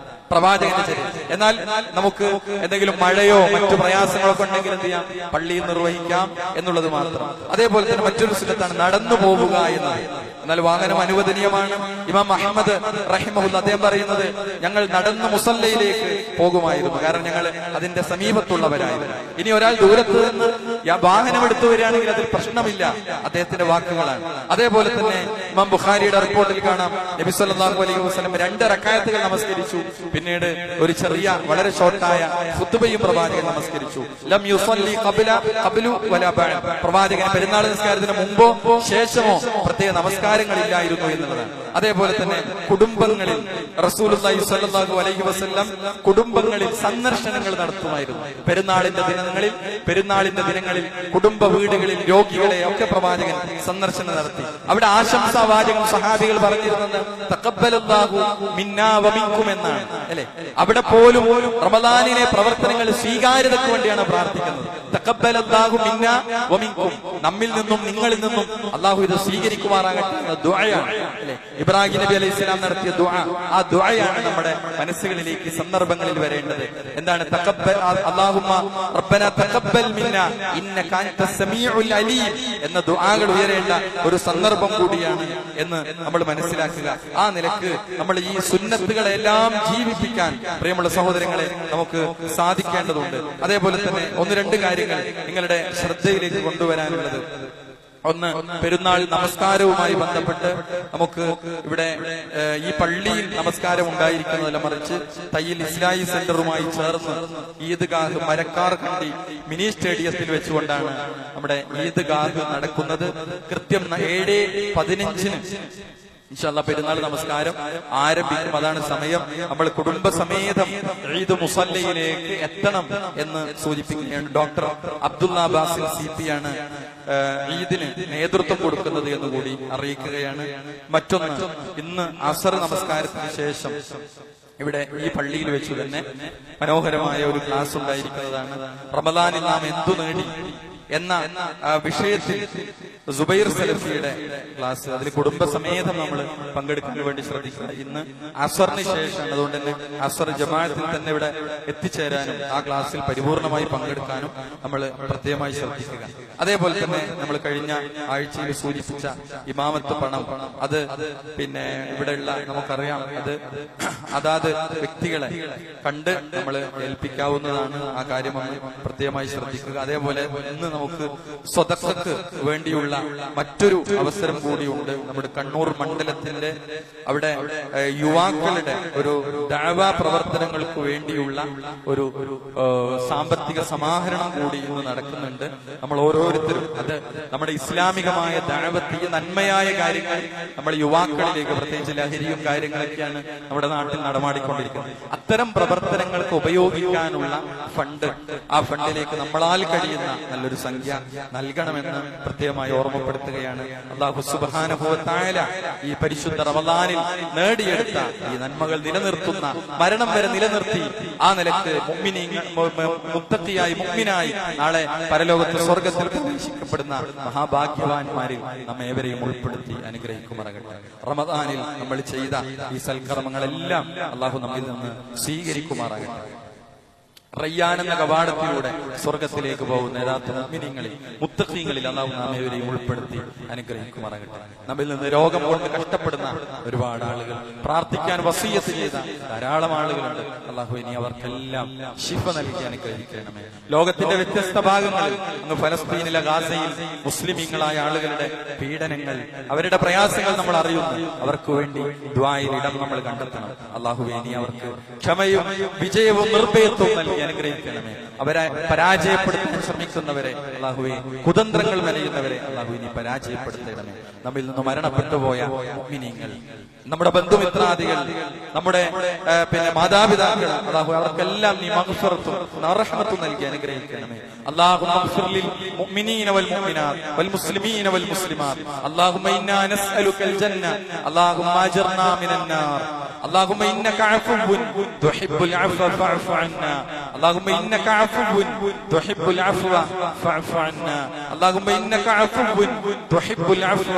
പ്രവാചകന്റെ ചര്യ. എന്നാൽ നമുക്ക് എന്തെങ്കിലും മഴയോ മറ്റു പ്രയാസങ്ങളോ ഒക്കെ ഉണ്ടെങ്കിൽ എന്ത് ചെയ്യാം, പള്ളിയിൽ നിർവഹിക്കാം എന്നുള്ളത് മാത്രം. അതേപോലെ തന്നെ മറ്റൊരു സുന്നത്താണ് നടന്നു പോവുക എന്നത്. എന്നാൽ വാഹനം അനുവദനീയമാണ്. ഇമാം അഹ്മദ് റഹിമഹുല്ലാഹ് അദ്ദേഹം പറയുന്നത്, ഞങ്ങൾ നടന്ന് മുസല്ലയിലേക്ക് പോകുമായിരുന്നു, കാരണം ഞങ്ങൾ അതിന്റെ സമീപത്തുള്ളവരായിരുന്നു. ഇനി ഒരാൾ ദൂരത്ത് നിന്ന് വാഹനം എടുത്തു വരികയാണെങ്കിൽ അതിൽ പ്രശ്നമില്ല, അദ്ദേഹത്തിന്റെ വാക്കുകളാണ്. അതേപോലെ തന്നെ ഇമാം ബുഖാരിയുടെ റിപ്പോർട്ടിൽ കാണാം, നബി സല്ലല്ലാഹു അലൈഹി വസല്ലം 2 റക്അത്തുകൾ നമസ്കരിച്ചു, പിന്നീട് ഒരു ചെറിയ വളരെ ഷോർട്ടായ ഖുത്ബയും പ്രവാചകൻ നമസ്കരിച്ചു. ലം യുസല്ലി ഖബ്ലു വലാ ബഅദ്. പ്രവാചകൻ പെരുന്നാൾ നിസ്കാരത്തിന് മുമ്പോ ശേഷമോ പ്രത്യേക നമസ്കാരങ്ങളില്ലായിരുന്നു എന്നുള്ളതാണ്. അതേപോലെ തന്നെ കുടുംബങ്ങളിൽ റസൂലുള്ളാഹി സ്വല്ലല്ലാഹു അലൈഹി വസല്ലം കുടുംബങ്ങളിൽ സന്ദർശനങ്ങൾ നടത്തുമായിരുന്നു. പെരുന്നാളിന്റെ ദിനങ്ങളിൽ കുടുംബ വീടുകളിൽ രോഗികളെ ഒക്കെ പ്രവാചകൻ സന്ദർശനം നടത്തി. അവിടെ ആശംസാവാചകം സഹാബികൾ പറഞ്ഞിരുന്നത് തഖബ്ബലല്ലാഹു മിന്നാ വ മിൻകും എന്നാണ്, അല്ലെ? അവിടെ പോലും റമദാനിലെ പ്രവർത്തനങ്ങൾ സ്വീകാര്യതയ്ക്ക് വേണ്ടിയാണ് പ്രാർത്ഥിക്കുന്നത്. തഖബ്ബലല്ലാഹു മിന്നാ വ മിൻകും, നമ്മിൽ നിന്നും നിങ്ങളിൽ നിന്നും അല്ലാഹു ഇത് സ്വീകരിക്കുമാറാകട്ടെ എന്ന ദുആയാണ്, അല്ലെ? ഇബ്രാഹിം നബി അലൈഹിസ്സലാം നടത്തിയ ദുആ, ആ ദുആയാണ് നമ്മുടെ മനസ്സുകളിലേക്ക് സന്ദർഭങ്ങളിൽ വരേണ്ടത്. എന്താണ്? തഖബ്ബൽ അല്ലാഹുമ്മ റബ്ബനാ തഖബ്ബൽ മിന്നാ ഇന്നക അൻതസ് സമീഉൽ അലീം എന്ന ദുആകൾ ഉയരേണ്ട ഒരു സന്ദർഭം കൂടിയാണ് എന്ന് നമ്മൾ മനസ്സിലാക്കുക. ആ നിലക്ക് നമ്മൾ ഈ സുന്നത്തുകളെല്ലാം ജീവിപ്പിക്കാൻ പ്രിയമുള്ള സഹോദരങ്ങളെ നമുക്ക് സാധിക്കേണ്ടതുണ്ട്. അതേപോലെ തന്നെ 1-2 കാര്യങ്ങൾ നിങ്ങളുടെ ശ്രദ്ധയിലേക്ക് കൊണ്ടുവരാനുള്ളത്. ഒന്ന്, പെരുന്നാൾ നമസ്കാരവുമായി ബന്ധപ്പെട്ട് നമുക്ക് ഇവിടെ ഈ പള്ളിയിൽ നമസ്കാരം ഉണ്ടായിരിക്കുന്നതല്ല, മറിച്ച് തയ്യിൽ ഇസ്ലാഹി സെന്ററുമായി ചേർന്ന് ഈദ്ഗാഹ് മരക്കാർ കണ്ടി മിനി സ്റ്റേഡിയത്തിൽ വെച്ചുകൊണ്ടാണ് നമ്മുടെ ഈദ്ഗാഹ് നടക്കുന്നത്. കൃത്യം 7:15 ഇൻഷാ അല്ലാഹ് പെരുന്നാൾ നമസ്കാരം ആരംഭിക്കും. അതാണ് സമയം. നമ്മൾ കുടുംബസമേതം ഈദ് മുസല്ലയിലേക്ക് എത്തണം എന്ന് സൂചിപ്പിക്കുകയാണ്. ഡോക്ടർ അബ്ദുള്ള ബാസിൽ CP ആണ് ഈദിന് നേതൃത്വം കൊടുക്കുന്നത് എന്ന് കൂടി അറിയിക്കുകയാണ്. മറ്റൊന്ന്, ഇന്ന് അസർ നമസ്കാരത്തിന് ശേഷം ഇവിടെ ഈ പള്ളിയിൽ വെച്ച് തന്നെ മനോഹരമായ ഒരു ക്ലാസ് ഉണ്ടായിരിക്കുന്നതാണ്. റമദാനിൽ നാം എന്തു നേടി എന്ന വിഷയത്തിൽ സുബൈർ സലഫിയുടെ ക്ലാസ്, അതിൽ കുടുംബസമേതം നമ്മൾ പങ്കെടുക്കാൻ വേണ്ടി ശ്രദ്ധിക്കുക. ഇന്ന് അസറിന് ശേഷമാണ്. അതുകൊണ്ട് തന്നെ അസർ ജമാഅത്തിൽ തന്നെ ഇവിടെ എത്തിച്ചേരാനും ആ ക്ലാസ്സിൽ പരിപൂർണമായി പങ്കെടുക്കാനും നമ്മൾ പ്രത്യേകമായി ശ്രദ്ധിക്കുക. അതേപോലെ തന്നെ നമ്മൾ കഴിഞ്ഞ ആഴ്ചയിൽ സൂചിപ്പിച്ച ഇമാമത്ത് പണം, അത് പിന്നെ ഇവിടെയുള്ള നമുക്കറിയാം, അത് അതാത് വ്യക്തികളെ കണ്ട് നമ്മൾ ഏൽപ്പിക്കാവുന്നതാണ്. ആ കാര്യം പ്രത്യേകമായി ശ്രദ്ധിക്കുക. അതേപോലെ ഇന്ന് നമുക്ക് സ്വതക്കക്ക് വേണ്ടിയുള്ള മറ്റൊരു അവസരം കൂടിയുണ്ട്. നമ്മുടെ കണ്ണൂർ മണ്ഡലത്തിന്റെ അവിടെ യുവാക്കളുടെ ഒരു ദഅവാ പ്രവർത്തനങ്ങൾക്ക് വേണ്ടിയുള്ള ഒരു സാമ്പത്തിക സമാഹരണം കൂടി ഇന്ന് നടക്കുന്നുണ്ട്. നമ്മൾ ഓരോരുത്തരും അത് നമ്മുടെ ഇസ്ലാമികമായ ദഅവത്ത്, നന്മയായ കാര്യങ്ങൾ നമ്മൾ യുവാക്കളിലേക്ക്, പ്രത്യേകിച്ച് ലഹരിയും കാര്യങ്ങളൊക്കെയാണ് നമ്മുടെ നാട്ടിൽ നടമാടിക്കൊണ്ടിരിക്കുന്നത്. അത്തരം പ്രവർത്തനങ്ങൾക്ക് ഉപയോഗിക്കാനുള്ള ഫണ്ട്, ആ ഫണ്ടിലേക്ക് നമ്മളാൽ കഴിയുന്ന നല്ലൊരു സംഖ്യ നൽകണമെന്ന് പ്രത്യേകമായി ഓർമ്മപ്പെടുത്തുകയാണ്. അല്ലാഹു സുബ്ഹാനഹു വ തആല ഈ പരിശുദ്ധ റമദാനിൽ നേടിയെടുത്ത ഈ നന്മകൾ നിലനിർത്തുന്ന, മരണം വരെ നിലനിർത്തി ആ നിലക്ക് മുത്തഖിയായി മുഅ്മിനായി നാളെ പരലോകത്തിൽ സ്വർഗ്ഗത്തിൽ പ്രവേശിക്കപ്പെടുന്ന മഹാഭാഗ്യവാന്മാരിൽ നമ്മേവരെയും ഉൾപ്പെടുത്തി അനുഗ്രഹിക്കുമാറാകട്ടെ. റമദാനിൽ നമ്മൾ ചെയ്ത ഈ സൽക്കർമ്മങ്ങളെല്ലാം അല്ലാഹു നമ്മിൽ നിന്ന് സ്വീകരിക്കുമാറാകട്ടെ. റയ്യാൻ എന്ന കവാടത്തിലൂടെ സ്വർഗത്തിലേക്ക് പോകുന്ന യഥാർത്ഥ മുഅ്മിനീങ്ങളിൽ, മുത്തഖീങ്ങളിൽ അല്ലാഹു നമ്മേവരെയും ഉൾപ്പെടുത്തി അനുഗ്രഹിക്കുമാറാകട്ടെ. നമ്മിൽ നിന്ന് രോഗം കൊണ്ട് കഷ്ടപ്പെടുന്ന ഒരുപാട് ആളുകൾ, പ്രാർത്ഥിക്കാൻ വസിയ്യത്ത് ചെയ്ത ധാരാളം ആളുകളുണ്ട്. അല്ലാഹു ഇനി അവർക്കെല്ലാം ശിഫ നൽകി അനുഗ്രഹിക്കണമേ. ലോകത്തിന്റെ വ്യത്യസ്ത ഭാഗങ്ങളിൽ, അങ്ങ് ഫലസ്തീനിലെ ഗാസയിൽ മുസ്ലിമീങ്ങളായ ആളുകളുടെ പീഡനങ്ങൾ, അവരുടെ പ്രയാസങ്ങൾ നമ്മൾ അറിയുന്നു. അവർക്ക് വേണ്ടി ദുആയിൽ ഇടം നമ്മൾ കണ്ടെത്തണം. അല്ലാഹു ഇനി അവർക്ക് ക്ഷമയും വിജയവും നിർഭയത്വവും നൽകി അനുഗ്രഹിക്കണമേ. അവരെ പരാജയപ്പെടുത്താൻ ശ്രമിക്കുന്നവരെ അല്ലാഹുവേ, കുതന്ത്രങ്ങൾ മെനയുന്നവരെ അല്ലാഹുവിനെ പരാജയപ്പെടുത്തണമേ. നമ്മിൽ നിന്ന് മരണപ്പെട്ടുപോയ മുഅ്മിനീങ്ങൾ, നമ്മുടെ ബന്ധുമിത്രാദികൾ, നമ്മുടെ പിന്നെ മാതാപിതാക്കൾ, അല്ലാഹു അവർക്കെല്ലാം നീ മഗ്ഫിറത്തും റഹ്മത്തും നൽകി അനുഗ്രഹിക്കണമേ. അല്ലാഹുമ്മ ഗ്ഫിർ ലിൽ മുഅ്മിനീന വൽ മുഅ്മിനാത്ത് വൽ മുസ്ലിമീന വൽ മുസ്ലിമാത്ത്. അല്ലാഹുമ്മ ഇന്നാ നസ്അലുക്കൽ ജന്ന. അല്ലാഹുമ്മ അജിർനാ മിനൻ നാർ. اللهم إنك عفو تحب العفو فاعف عنا. اللهم إنك عفو تحب العفو فاعف عنا. اللهم إنك عفو تحب العفو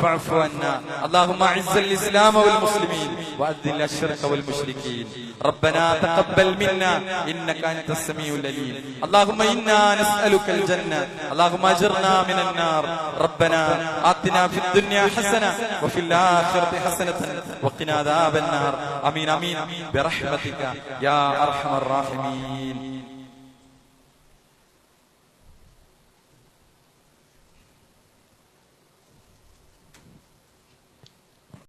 فاعف عنا. اللهم أعز الإسلام والمسلمين وأذل الشرك والمشركين. ربنا تقبل منا إنك أنت السميع العليم. اللهم إنا نسألك الجنة. اللهم أجرنا من النار. ربنا آتنا في الدنيا حسنة وفي الآخرة حسنة وقنا عذاب النار. آمين آمين برحمتك يا أرحم الراحمين.